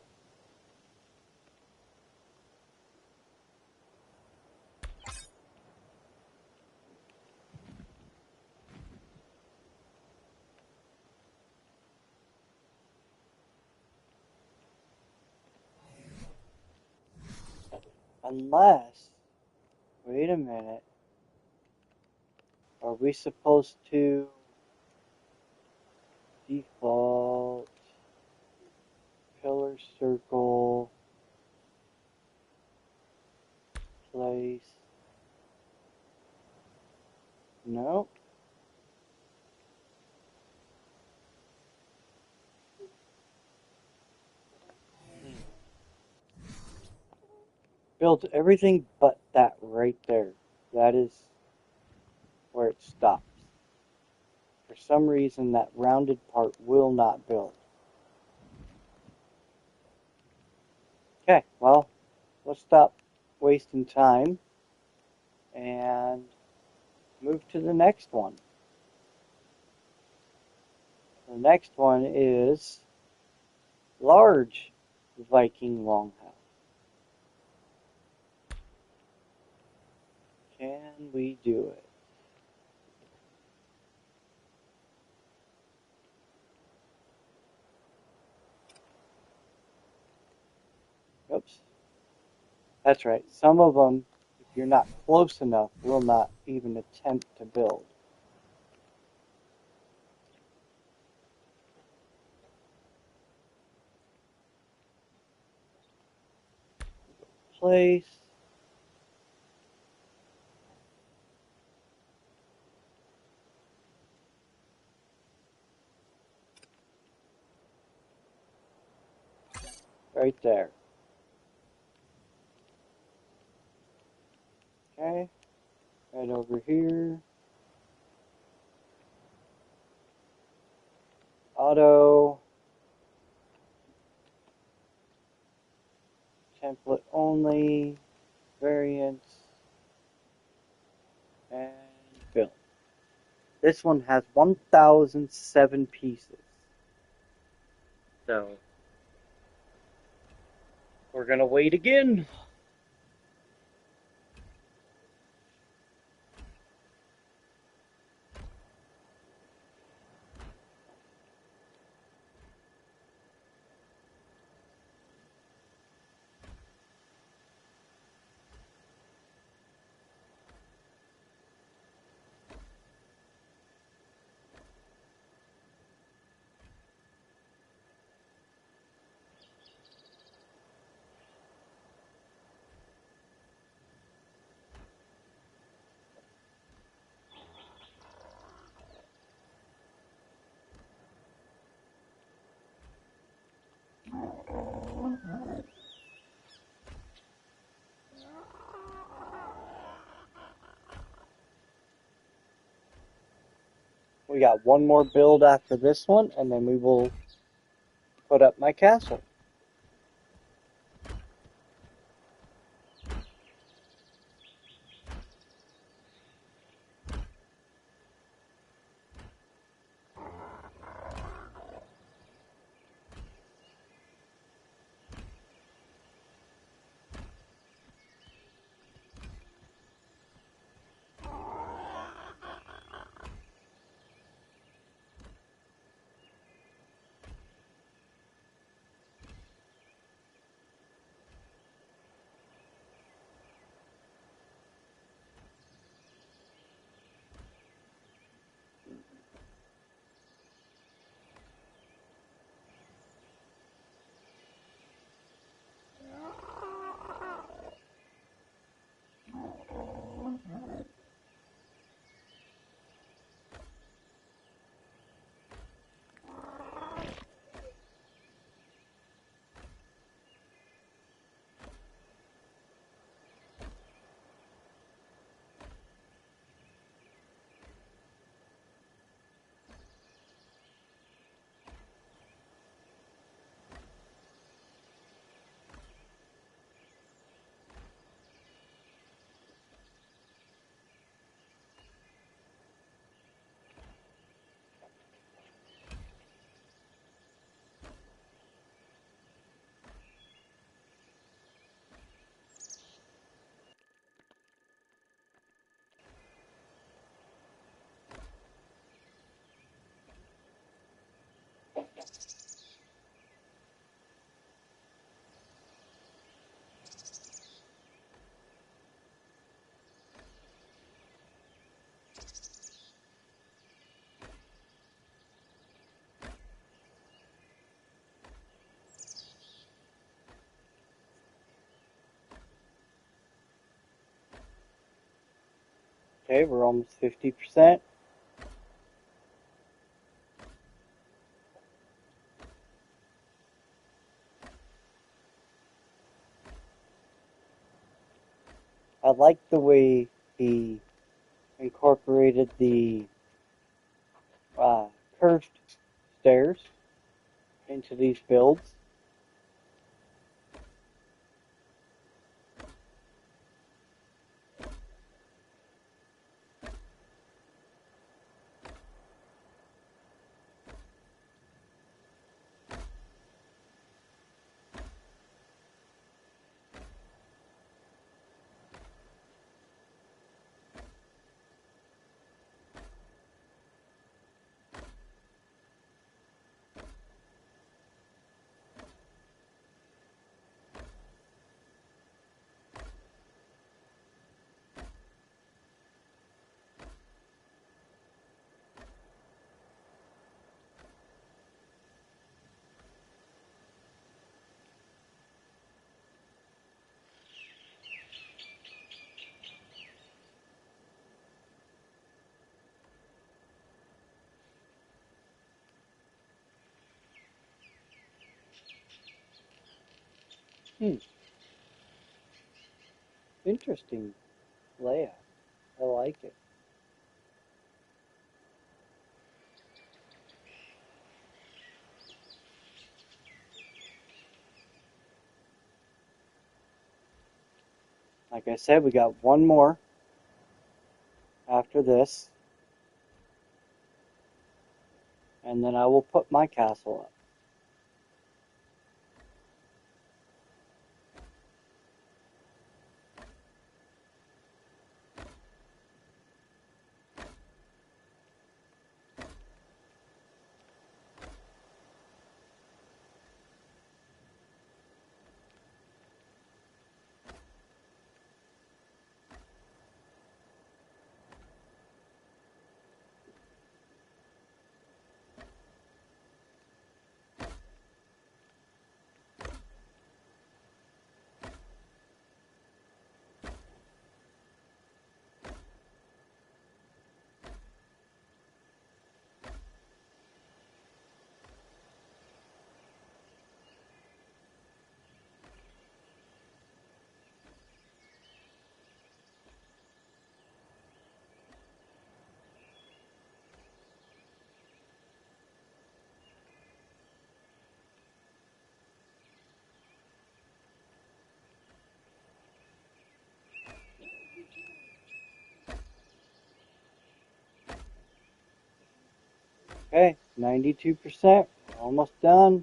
Unless, wait a minute. Are we supposed to default pillar circle place? No. Builds everything but that right there. That is where it stops. For some reason, that rounded part will not build. Okay, well, let's stop wasting time and move to the next one. The next one is large Viking longhouse. Can we do it? Oops. That's right. Some of them, if you're not close enough, will not even attempt to build. Place. Right there. Okay. Right over here. Auto. Template only. Variants. And build. This one has 1,007 pieces. So, we're going to wait again. We got one more build after this one, and then we will put up my castle. Okay, we're almost 50%. I like the way he incorporated the curved stairs into these builds. Interesting layout. I like it. Like I said, we got one more after this. And then I will put my castle up. Okay, 92%. Almost done.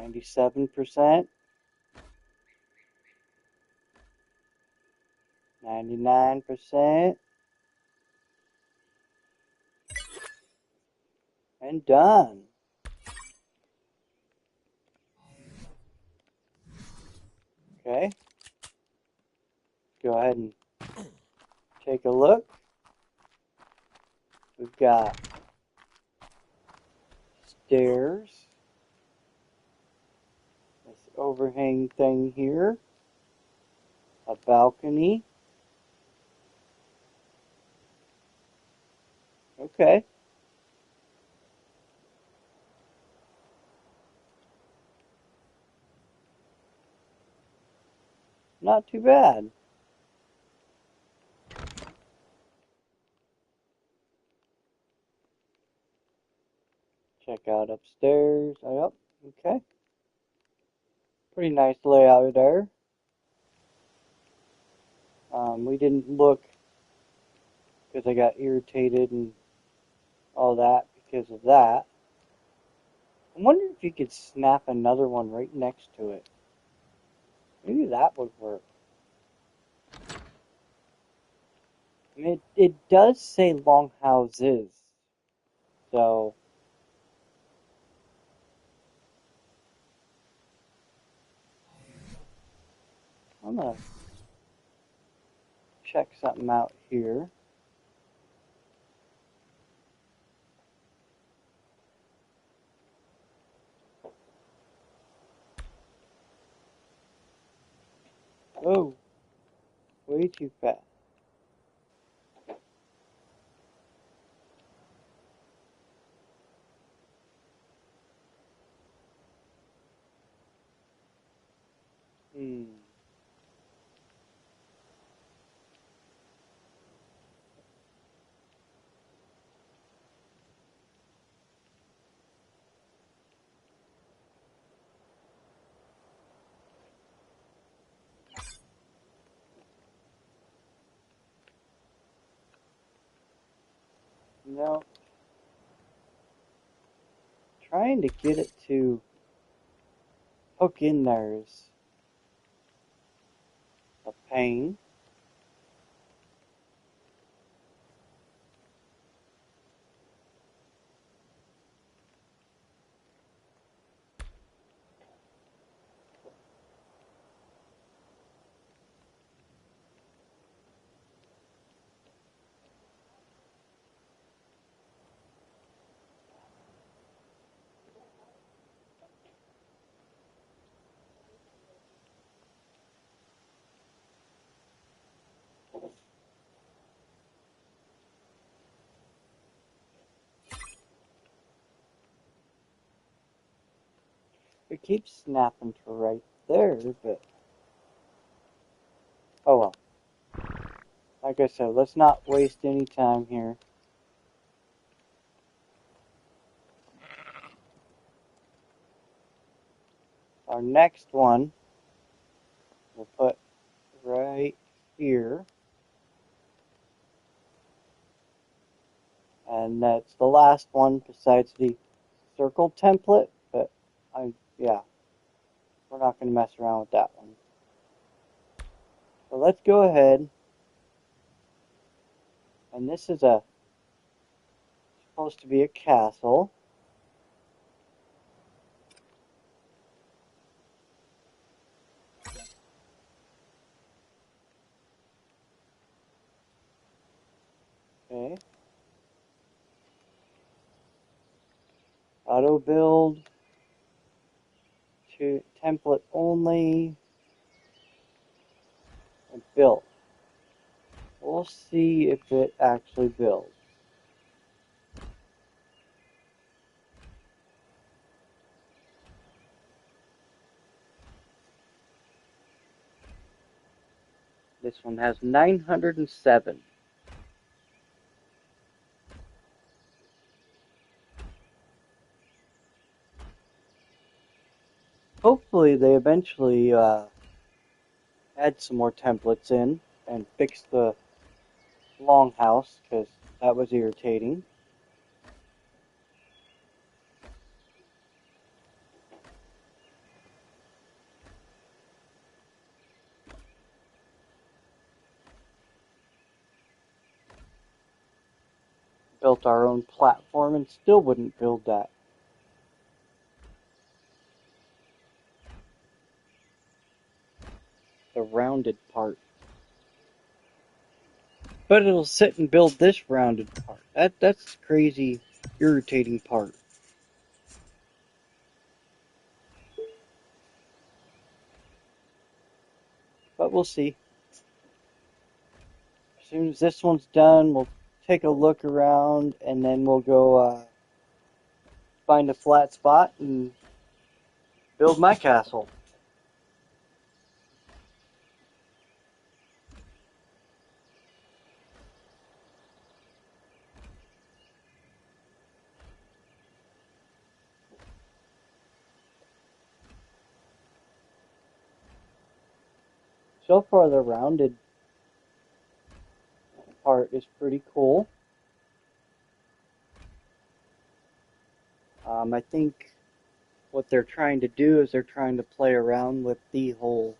%, 99%, and done. Okay, go ahead and take a look. We've got stairs, this overhang thing here, a balcony. Okay. Not too bad. Check out upstairs. Oh, yep. Okay. Pretty nice layout there. We didn't look because I got irritated and all that because of that. I wonder if you could snap another one right next to it. Maybe that would work. I mean, it does say longhouses, so I'm gonna check something out here. Oh, way too fast. No, trying to get it to hook in there is a pain. It keeps snapping to right there, but oh well. Like I said, let's not waste any time here. Our next one we'll put right here. And that's the last one besides the circle template, but yeah, we're not going to mess around with that one. So let's go ahead, and this is supposed to be a castle. Okay. Auto build to template only and build. We'll see if it actually builds. This one has 907. Hopefully they eventually add some more templates in and fix the longhouse, because that was irritating. Built our own platform and still wouldn't build that. The rounded part. But it'll sit and build this rounded part. That's crazy, irritating part. But we'll see. As soon as this one's done, we'll take a look around, and then we'll go find a flat spot and build my castle. So far, the rounded part is pretty cool. I think what they're trying to do is they're trying to play around with the whole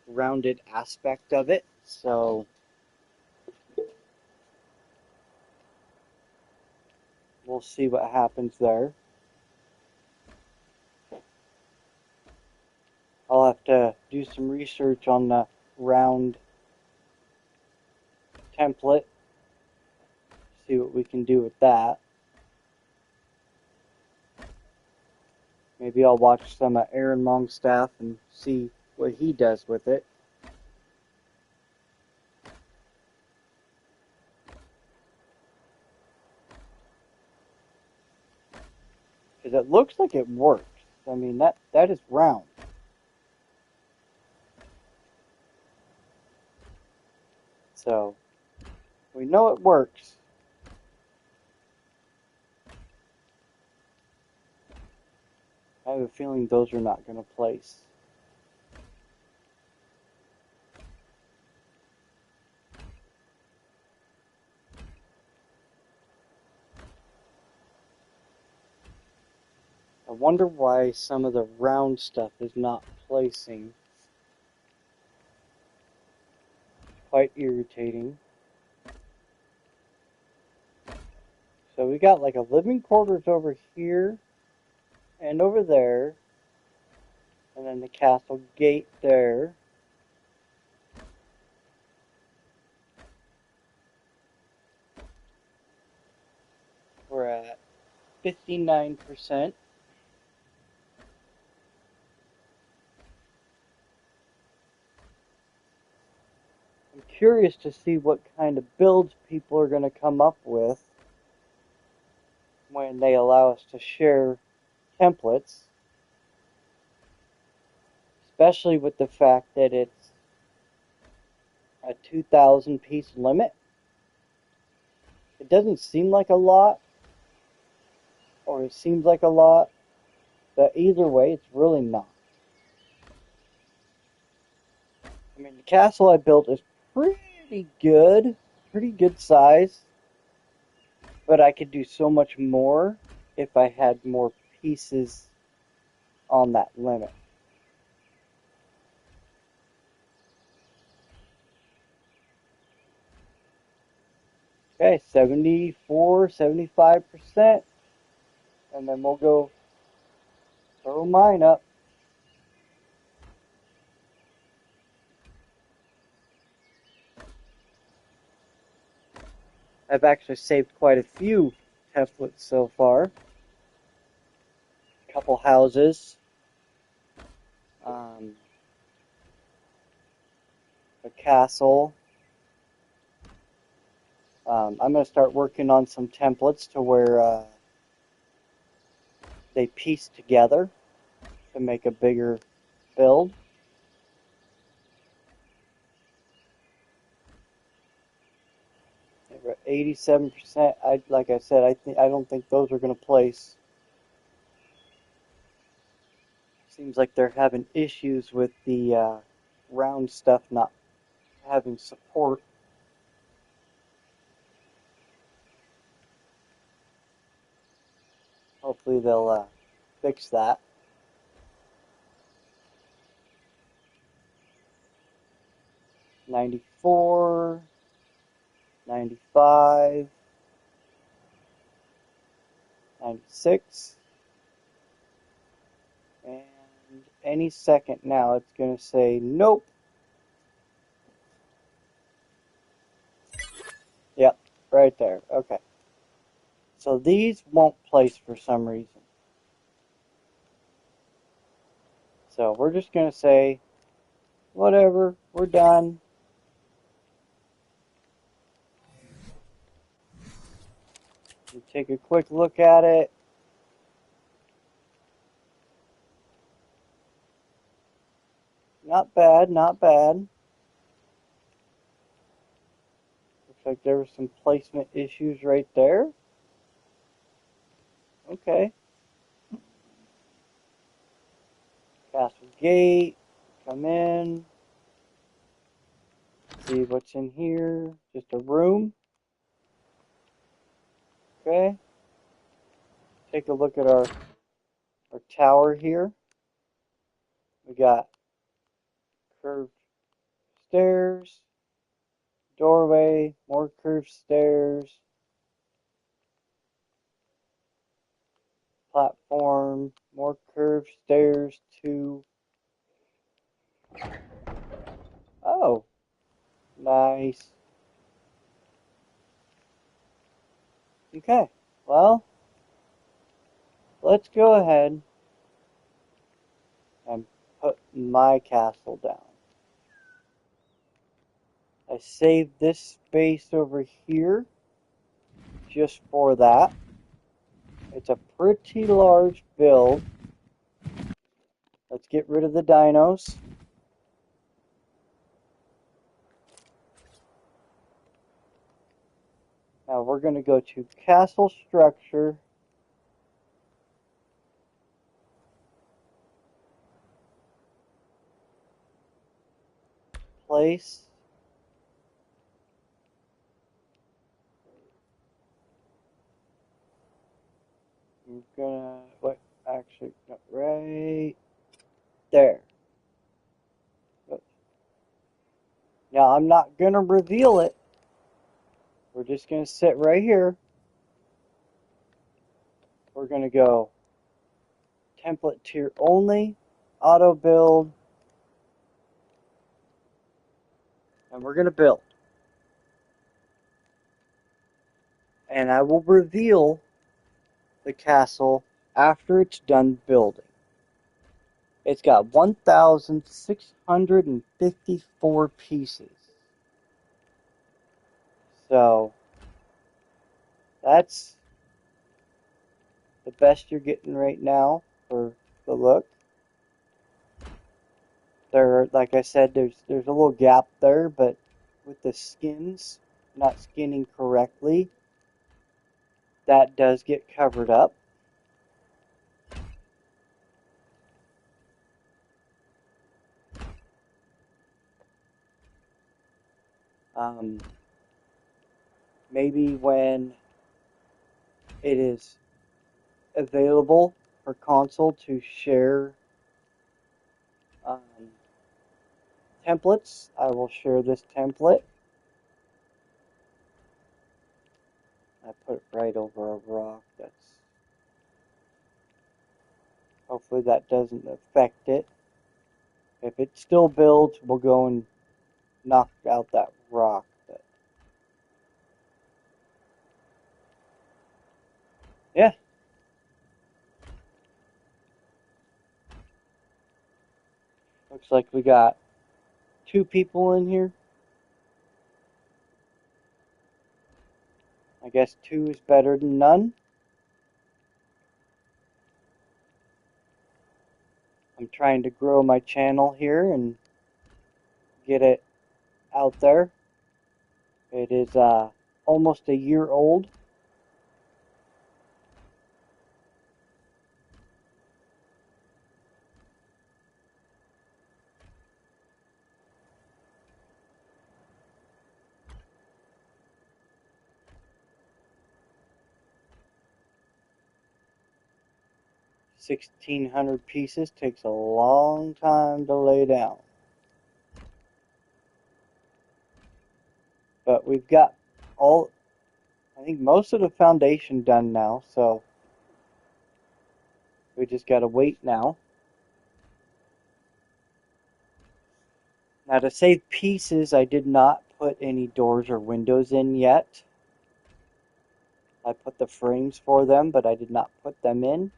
rounded aspect of it. So we'll see what happens there. I'll have to do some research on the round template. See what we can do with that. Maybe I'll watch some Aaron Longstaff and see what he does with it. Because it looks like it works. I mean, that is round. So, we know it works. I have a feeling those are not going to place. I wonder why some of the round stuff is not placing. Quite irritating. So we got like a living quarters over here and over there. And then the castle gate there. We're at 59%. I'm curious to see what kind of builds people are going to come up with when they allow us to share templates. Especially with the fact that it's a 2,000 piece limit. It doesn't seem like a lot, or it seems like a lot, but either way, it's really not. I mean, the castle I built is pretty good size, but I could do so much more if I had more pieces on that limit. Okay, 74, 75%, and then we'll go throw mine up. I've actually saved quite a few templates so far. A couple houses. A castle. I'm going to start working on some templates to where they piece together to make a bigger build. We're at 87%. Like I said, I don't think those are going to place. Seems like they're having issues with the round stuff not having support. Hopefully they'll fix that. $94, $95, $96, and any second now it's going to say nope. Yep, right there. Okay. So these won't place for some reason. So we're just going to say, whatever, we're done. We take a quick look at it. Not bad, not bad. Looks like there were some placement issues right there. Okay. Castle gate. Come in. See what's in here. Just a room. Okay. Take a look at our tower here. We got curved stairs, doorway, more curved stairs, platform, more curved stairs to... Oh, nice. Okay, well, let's go ahead and put my castle down. I saved this space over here just for that. It's a pretty large build. Let's get rid of the dinos. Now we're going to go to castle structure. Place. I'm gonna, what, actually, no, right there. Now I'm not going to reveal it. We're just going to sit right here. We're going to go template tier only, auto build, and we're going to build. And I will reveal the castle after it's done building. It's got 1,654 pieces. So that's the best you're getting right now for the look. There, like I said, there's a little gap there, but with the skins not skinning correctly, that does get covered up. Maybe when it is available for console to share templates, I will share this template. I put it right over a rock. Hopefully that doesn't affect it. If it still builds, we'll go and knock out that rock. But yeah. Looks like we got 2 people in here. I guess 2 is better than none. I'm trying to grow my channel here and get it out there. It is almost a year old. $1,600 pieces takes a long time to lay down. But we've got I think most of the foundation done now, so we just gotta wait now. Now to save pieces, I did not put any doors or windows in yet. I put the frames for them, but I did not put them in.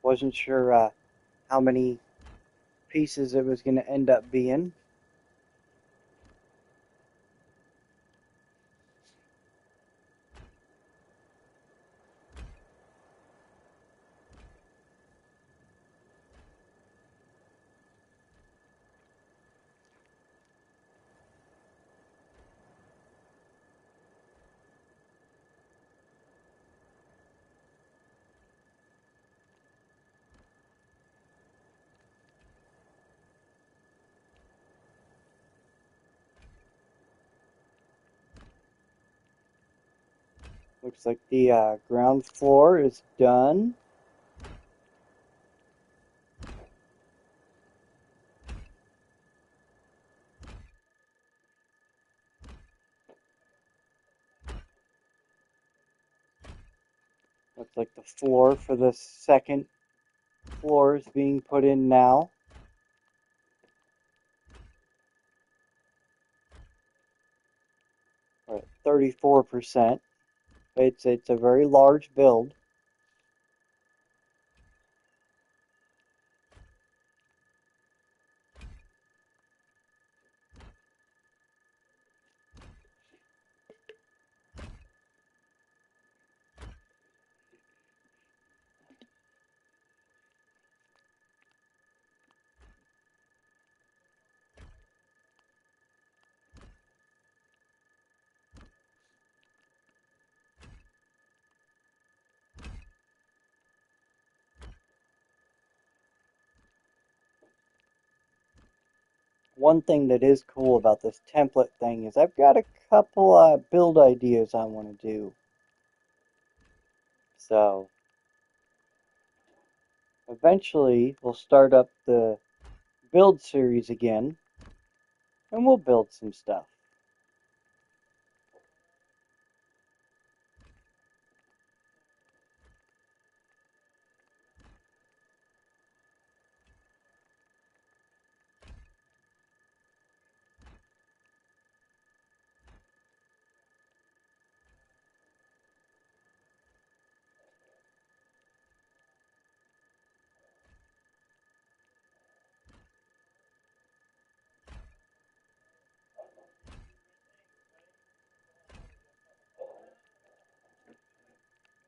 Wasn't sure how many pieces it was going to end up being. Looks like the ground floor is done. Looks like the floor for the second floor is being put in now. We're at 34%. It's a very large build. One thing that is cool about this template thing is I've got a couple build ideas I want to do. So eventually we'll start up the build series again and we'll build some stuff.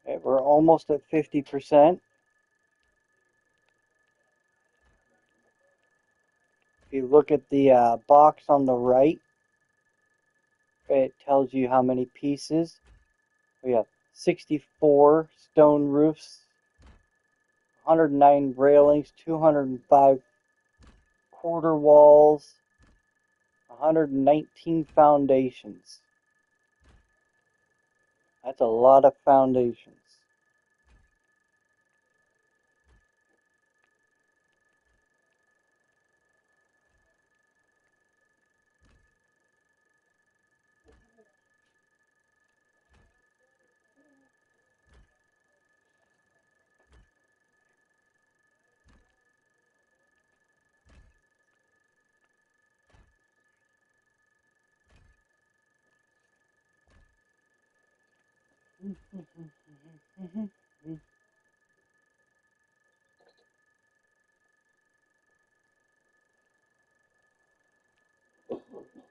Okay, we're almost at 50%. If you look at the box on the right, it tells you how many pieces. We have 64 stone roofs, 109 railings, 205 quarter walls, 119 foundations. That's a lot of foundations.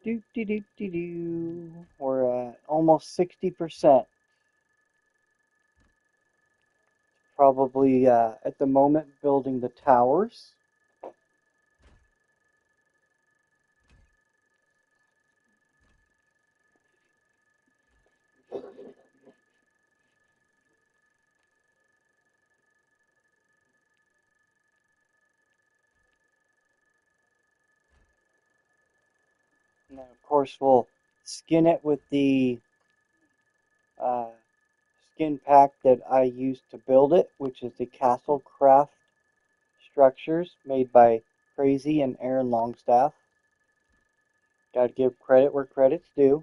Do do do do do. We're at almost 60%. Probably at the moment building the towers. And then of course we'll skin it with the uh, skin pack that I used to build it, which is the Castle Craft structures made by Crazy and Aaron Longstaff. Gotta give credit where credit's due.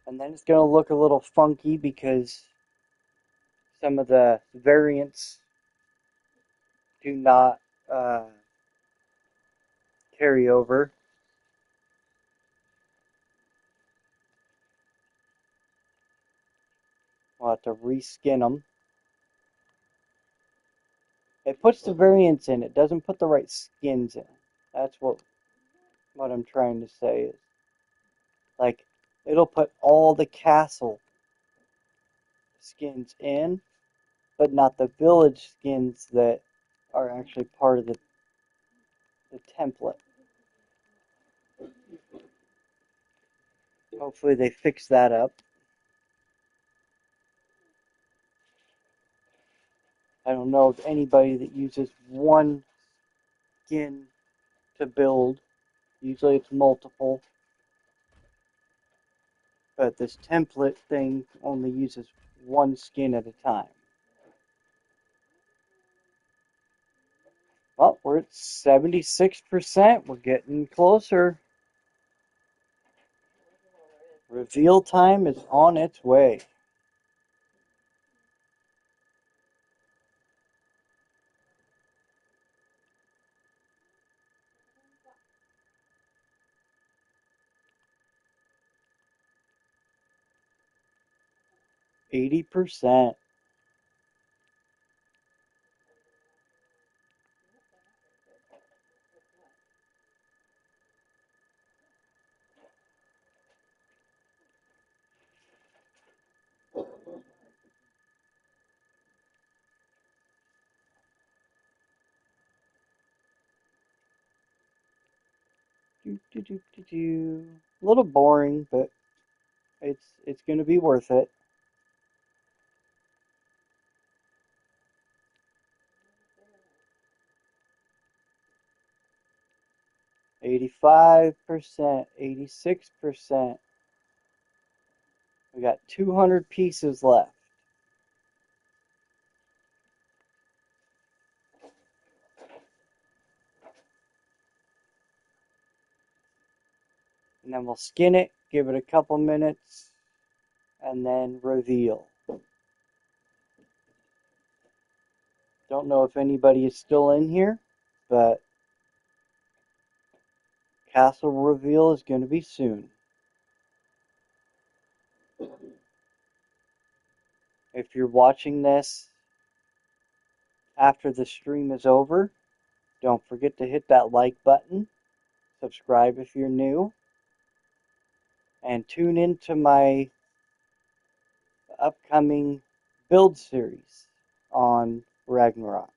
And then it's gonna look a little funky because some of the variants do not carry over. We'll have to reskin them. It puts the variants in. It doesn't put the right skins in. That's what I'm trying to say is like it'll put all the castle skins in, but not the village skins that are actually part of the template. Hopefully they fix that up. I don't know of anybody that uses one skin to build. Usually it's multiple. But this template thing only uses one skin at a time. Well, we're at 76%. We're getting closer. Reveal time is on its way. 80%. A little boring, but it's going to be worth it. 85%, 86%. We got 200 pieces left. And then we'll skin it, give it a couple minutes, and then reveal. Don't know if anybody is still in here, but castle reveal is going to be soon. If you're watching this after the stream is over, don't forget to hit that like button, subscribe if you're new, and tune into my upcoming build series on Ragnarok.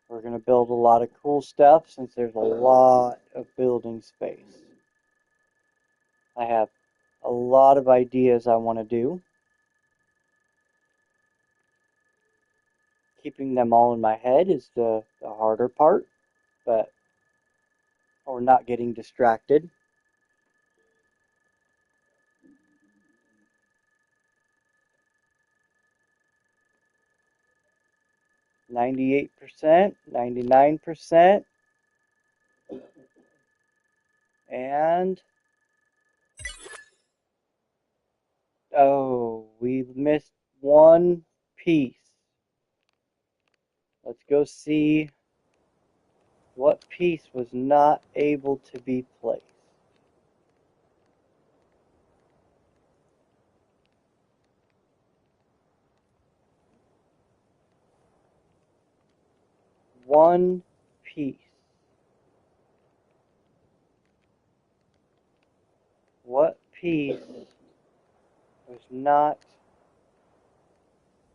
We're going to build a lot of cool stuff since there's a lot of building space. I have a lot of ideas I want to do. Keeping them all in my head is the harder part, but or not getting distracted. %, 99%, and oh, we missed one piece. Let's go see what piece was not able to be placed. One piece. What piece was not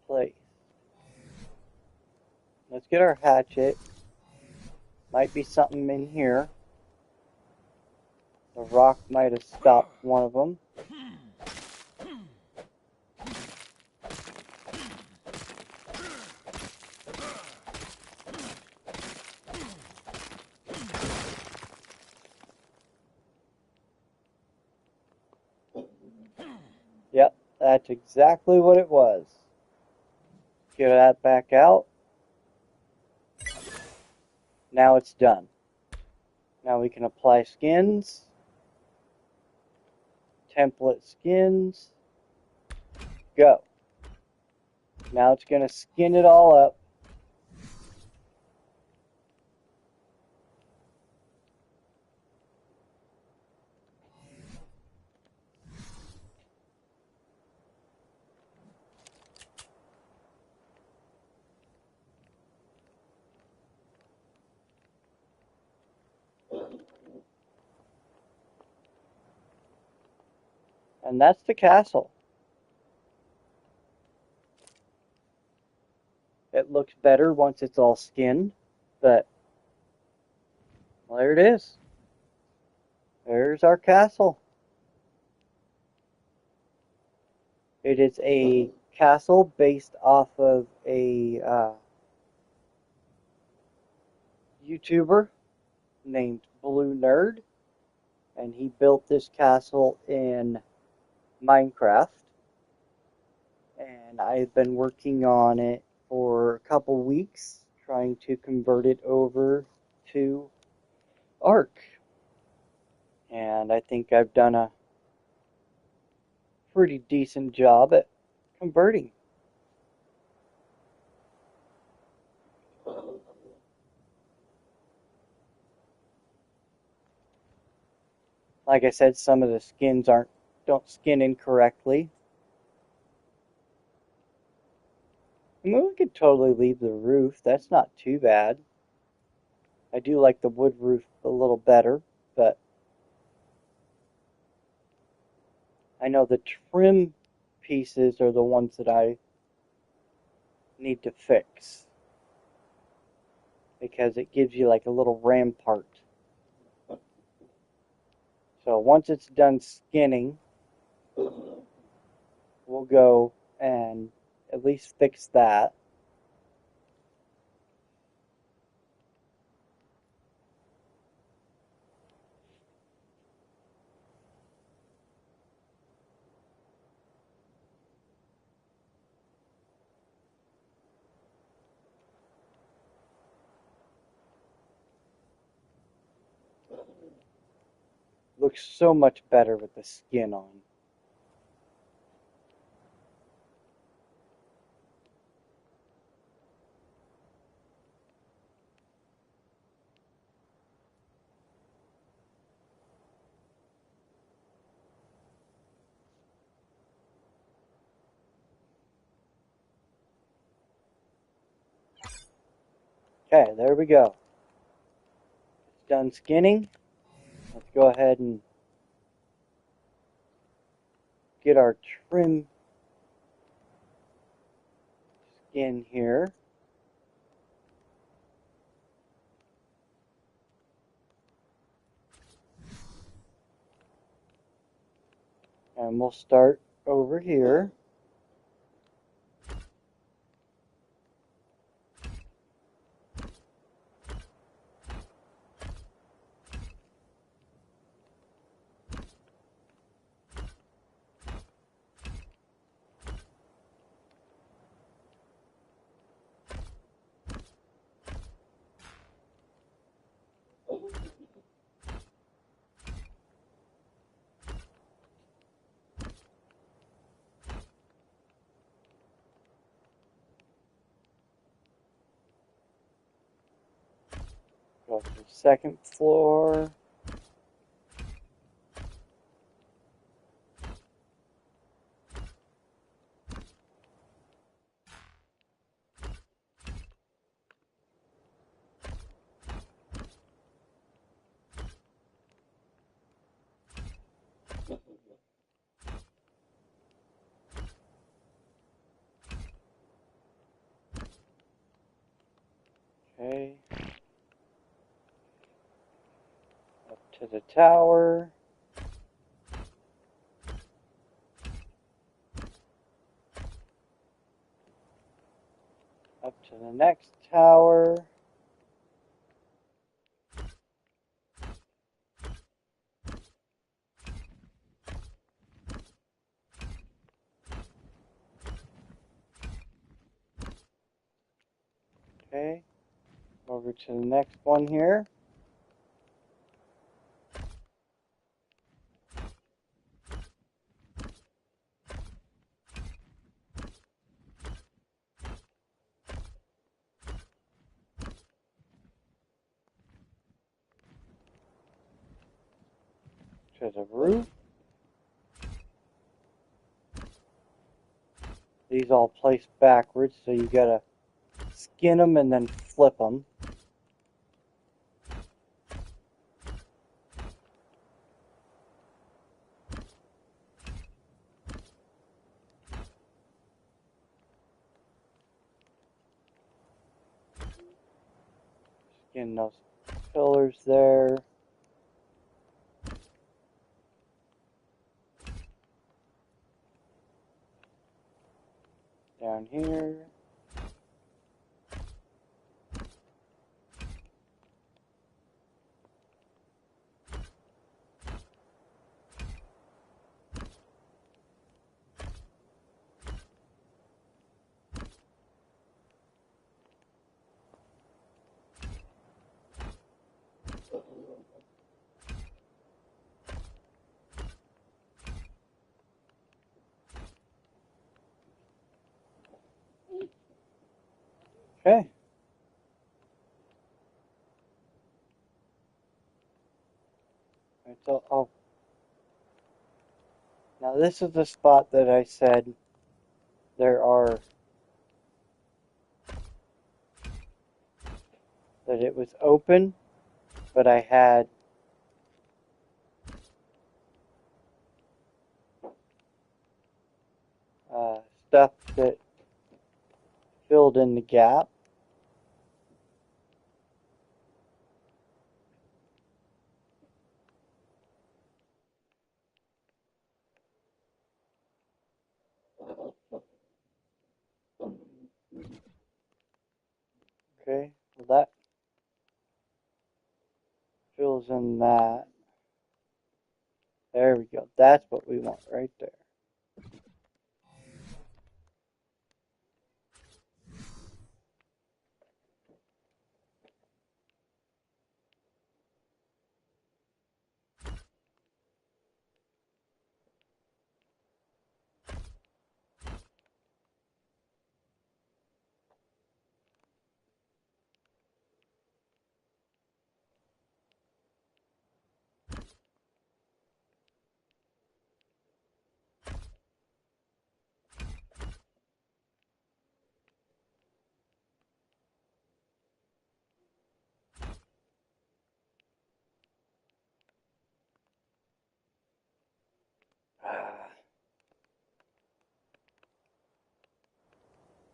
placed? Let's get our hatchet. Might be something in here. The rock might have stopped one of them. Yep, that's exactly what it was. Get that back out. Now it's done. Now we can apply skins. Template skins. Go. Now it's going to skin it all up. And that's the castle. It looks better once it's all skinned, but well, there it is. There's our castle. It is a castle based off of a YouTuber named Blue Nerd, and he built this castle in Minecraft, and I've been working on it for a couple weeks, trying to convert it over to Ark, and I think I've done a pretty decent job at converting. Like I said, some of the skins don't skin incorrectly, I mean, we could totally leave the roof. That's not too bad. I do like the wood roof a little better, but I know the trim pieces are the ones that I need to fix because it gives you like a little rampart. So once it's done skinning, we'll go and at least fix that. Looks so much better with the skin on. Okay, there we go. It's done skinning. Let's go ahead and get our trim skin here. And we'll start over here. Go to the second floor. Okay. Up to the tower. Up to the next tower. Okay. Over to the next one here. To the roof. These all placed backwards, so you gotta skin them and then flip them. Skin those pillars there. Down here. Okay. Right, so now this is the spot that I said there are that it was open, but I had stuff that filled in the gap. Okay, well that fills in that. There we go. That's what we want right there.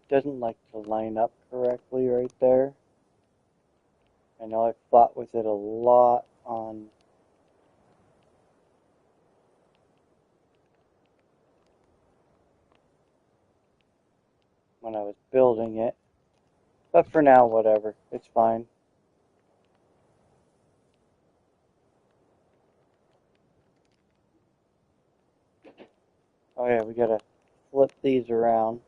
Doesn't like to line up correctly right there. I know I've fought with it a lot on when I was building it. But for now, whatever. It's fine. Oh yeah, we gotta flip these around.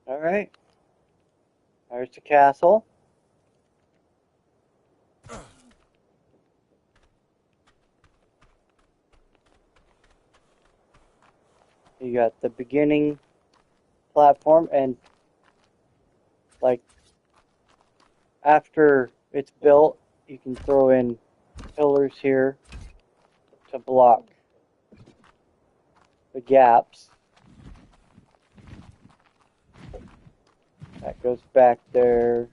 Alright. There's the castle. You got the beginning platform, and like after it's built, you can throw in pillars here to block the gaps. That goes back there.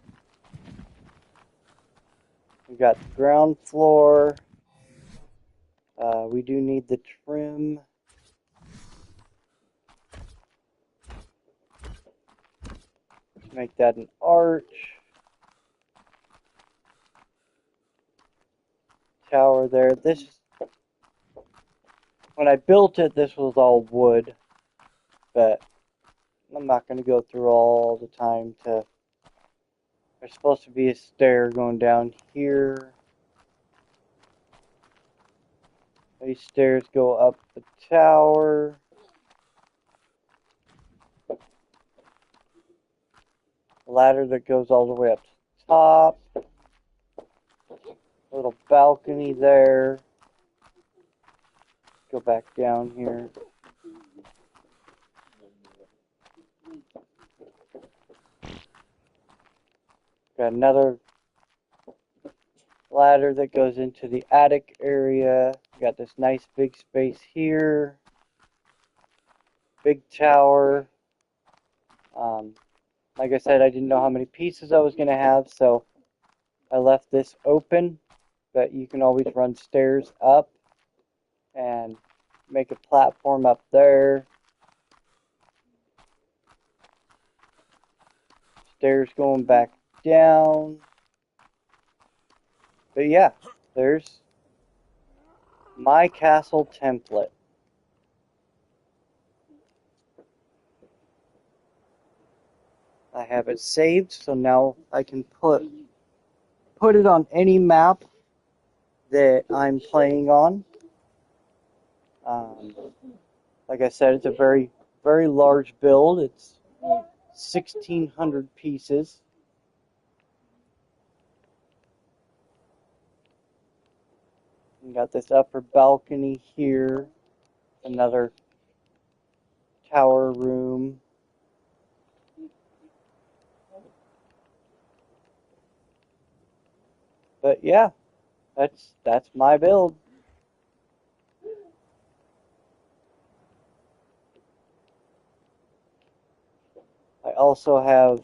We got the ground floor. We do need the trim. Let's make that an arch. Tower there. This, when I built it, this was all wood, but I'm not going to go through all the time to. There's supposed to be a stair going down here. These stairs go up the tower. Ladder that goes all the way up to the top. Little balcony there. Go back down here. Got another ladder that goes into the attic area. Got this nice big space here. Big tower. Like I said, I didn't know how many pieces I was going to have, so I left this open, but you can always run stairs up and make a platform up there. Stairs going back down. But yeah, there's my castle template. I have it saved, so now I can put it on any map that I'm playing on. Like I said, it's a very, very large build. It's 1,600 pieces. You got this upper balcony here, another tower room. But yeah, that's my build. I also have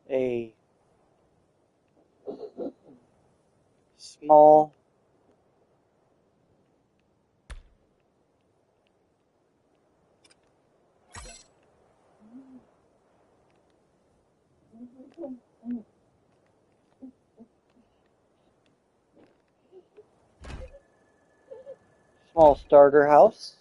a small starter house.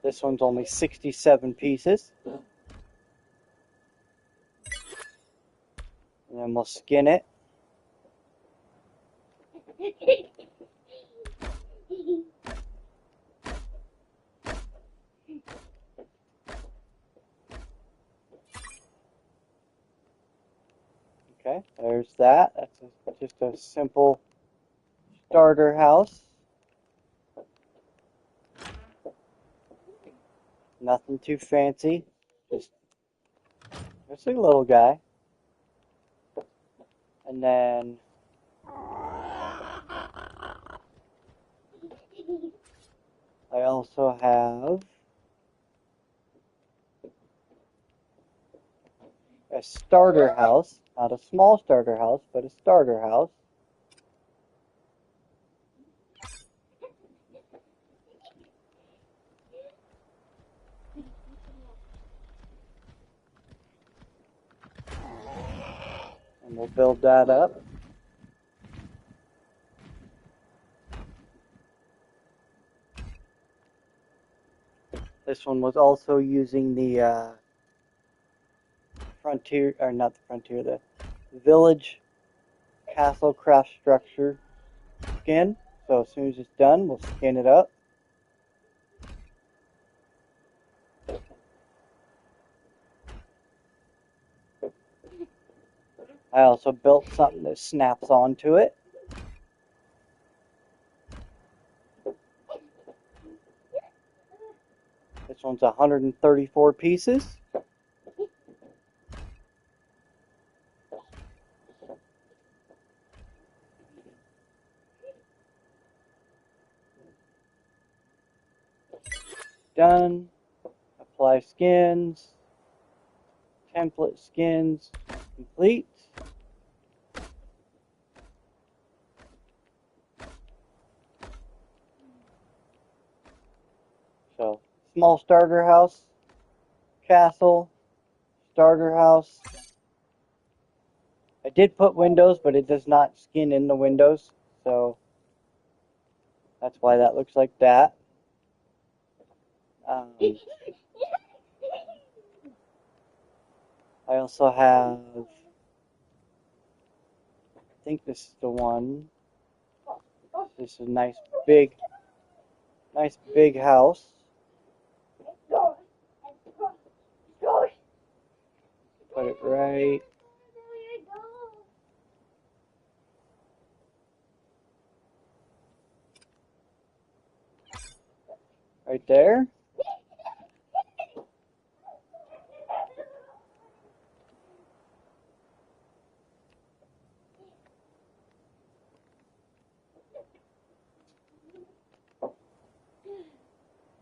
This one's only 67 pieces. And then we'll skin it. Okay, there's that. That's just a simple starter house. Nothing too fancy. Just a little guy. And then I also have a starter house. Not a small starter house, but a starter house. And we'll build that up. This one was also using the frontier, or not the frontier, the village castle craft structure skin. So as soon as it's done, we'll skin it up. I also built something that snaps onto it. This one's 134 pieces. Done. Apply skins. Template skins complete. So, small starter house, castle, starter house. I did put windows, but it does not skin in the windows, so that's why that looks like that. I also have, I think this is the one. This is a nice big house. Put it right. right there.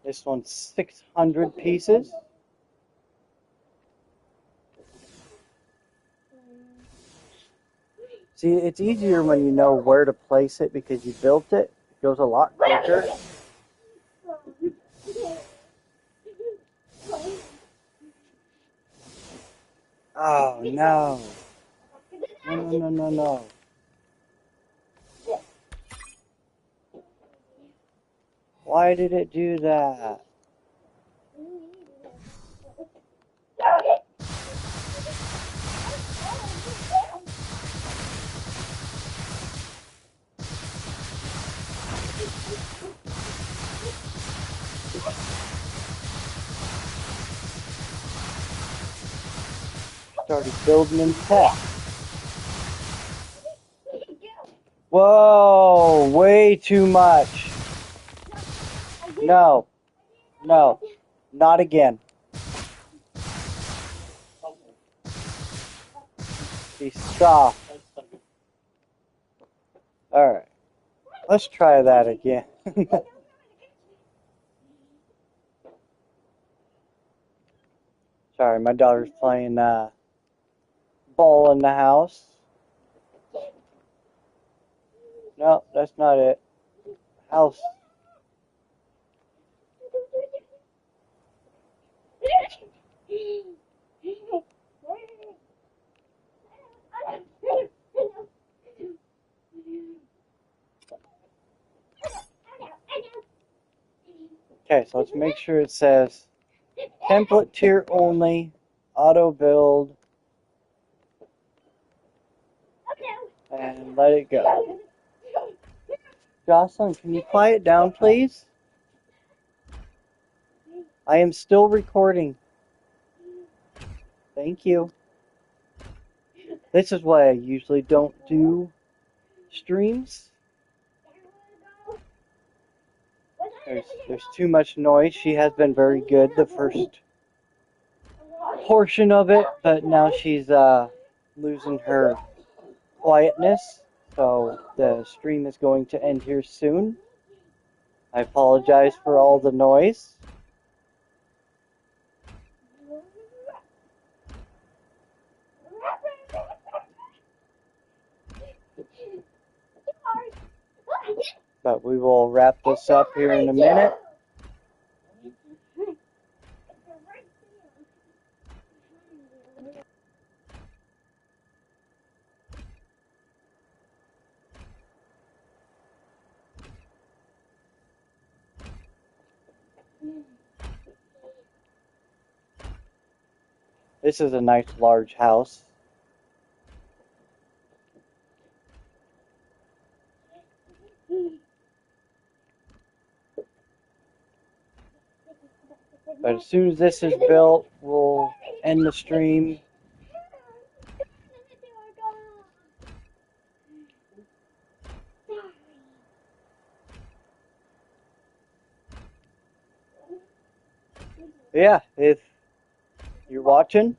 This one's 600 pieces. See, it's easier when you know where to place it because you built it. It goes a lot quicker. Oh, no. No. Why did it do that? Started building in tech. Whoa, way too much. No, not again. Be soft. Alright, let's try that again. Sorry, my daughter's playing ball in the house. No, that's not it. House. Okay, so let's make sure it says template tier only, auto build, and let it go. Jocelyn, can you quiet down, please? I am still recording. Thank you. This is why I usually don't do streams. There's too much noise. She has been very good the first portion of it, but now she's losing her quietness. So the stream is going to end here soon. I apologize for all the noise. But we will wrap this up here in a minute. This is a nice large house. But as soon as this is built, we'll end the stream. Yeah, if you're watching,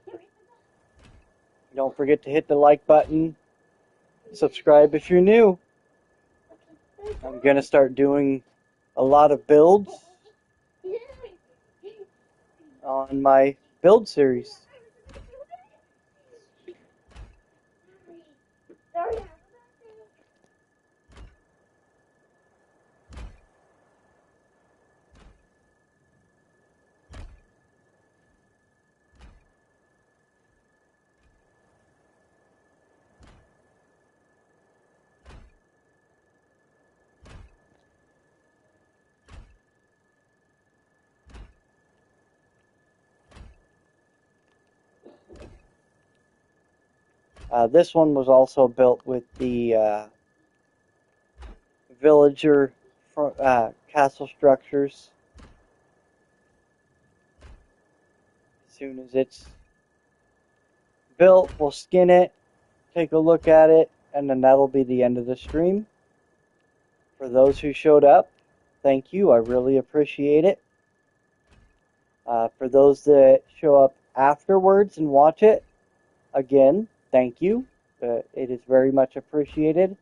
don't forget to hit the like button. Subscribe if you're new. I'm going to start doing a lot of builds on my build series. This one was also built with the villager castle structures. As soon as it's built, we'll skin it, take a look at it, and then that'll be the end of the stream. For those who showed up, thank you. I really appreciate it. For those that show up afterwards and watch it, again, thank you. It is very much appreciated.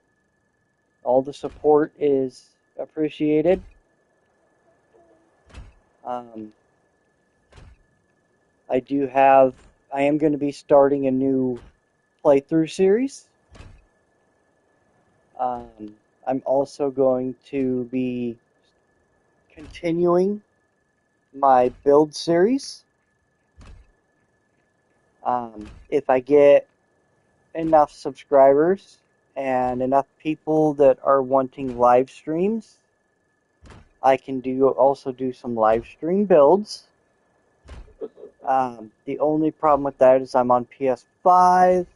All the support is appreciated. I am going to be starting a new playthrough series. I'm also going to be continuing my build series. If I get enough subscribers and enough people that are wanting live streams, I can also do some live stream builds. The only problem with that is I'm on PS5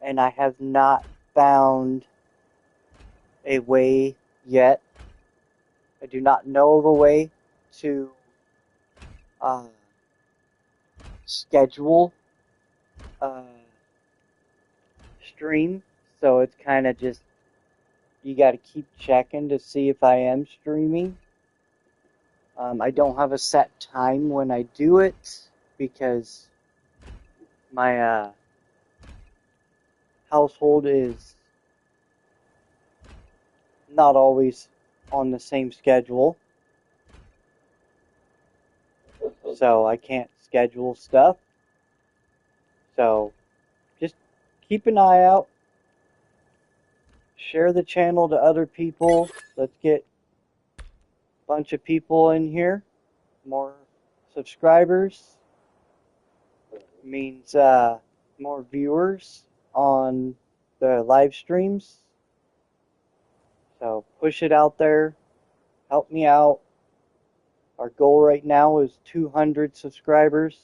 and I have not found a way yet. I do not know of a way to schedule stream, so it's kind of just, you got to keep checking to see if I am streaming. I don't have a set time when I do it because my household is not always on the same schedule, so I can't schedule stuff. So just keep an eye out. Share the channel to other people. Let's get a bunch of people in here. More subscribers means more viewers on the live streams. So push it out there. Help me out. Our goal right now is 200 subscribers.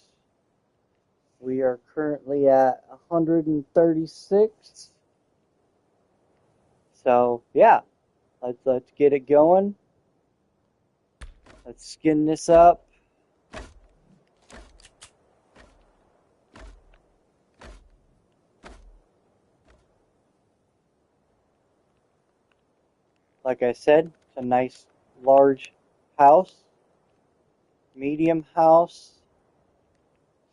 We are currently at 136. So yeah, let's get it going. Let's skin this up. Like I said, it's a nice large house, medium house,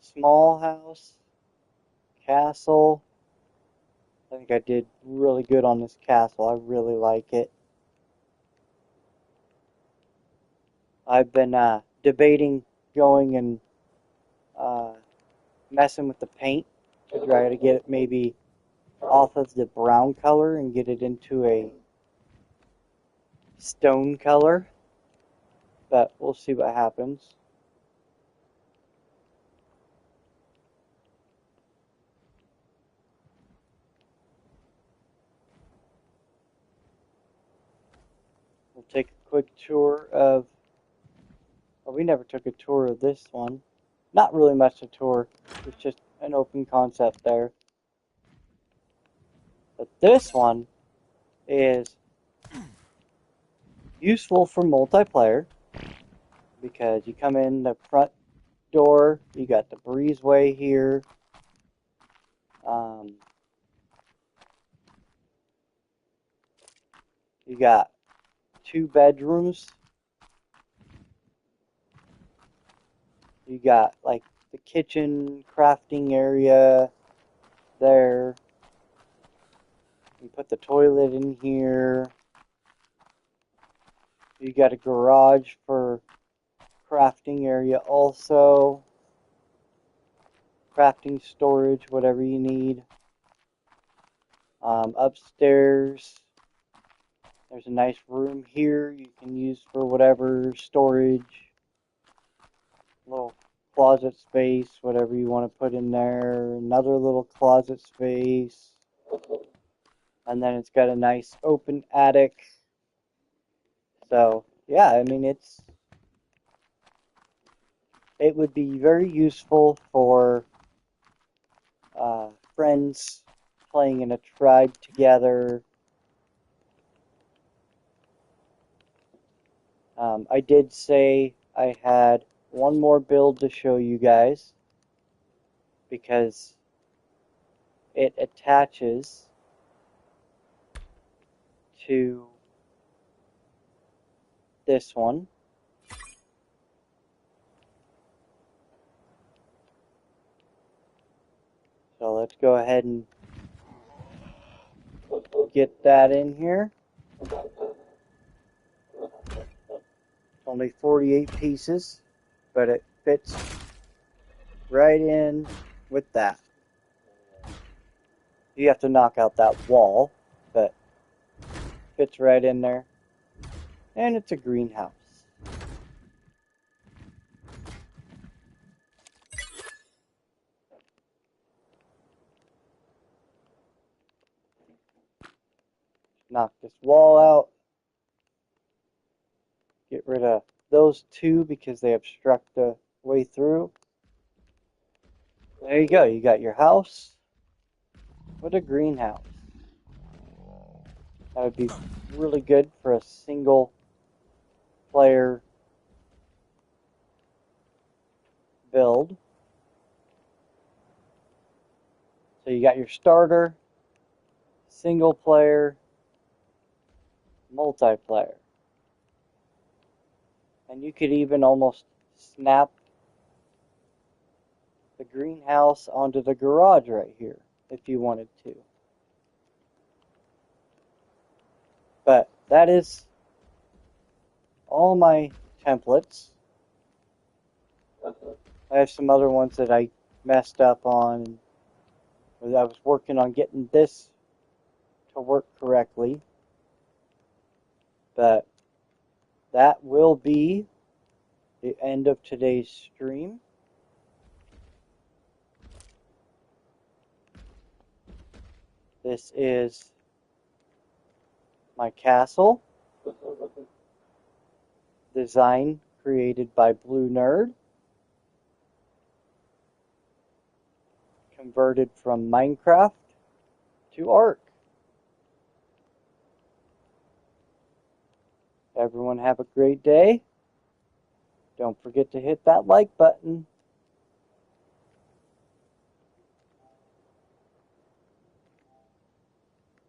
small house, castle. I think I did really good on this castle. I really like it. I've been debating going and messing with the paint to try to get it maybe off of the brown color and get it into a stone color. But we'll see what happens. We'll take a quick tour of... Well, we never took a tour of this one. Not really much a tour. It's just an open concept there. But this one is useful for multiplayer because you come in the front door, you got the breezeway here. You got 2 bedrooms. You got like the kitchen crafting area there. You put the toilet in here. You got a garage for crafting area also. Crafting storage, whatever you need. Upstairs, there's a nice room here you can use for whatever storage. Little closet space, whatever you want to put in there. Another little closet space. And then it's got a nice open attic. So, yeah, I mean, it would be very useful for friends playing in a tribe together. I did say I had one more build to show you guys because it attaches to this one. So let's go ahead and get that in here. Only 48 pieces, but it fits right in with that. You have to knock out that wall, but fits right in there. And it's a greenhouse. Knock this wall out. Get rid of those two because they obstruct the way through. There you go. You got your house with a greenhouse. That would be really good for a single player build. So you got your starter, single player, multiplayer. And you could even almost snap the greenhouse onto the garage right here if you wanted to. But that is all my templates. I have some other ones that I messed up on. I was working on getting this to work correctly. But that will be the end of today's stream. This is my castle. Design created by Blue Nerd. Converted from Minecraft to Ark. Everyone have a great day. Don't forget to hit that like button.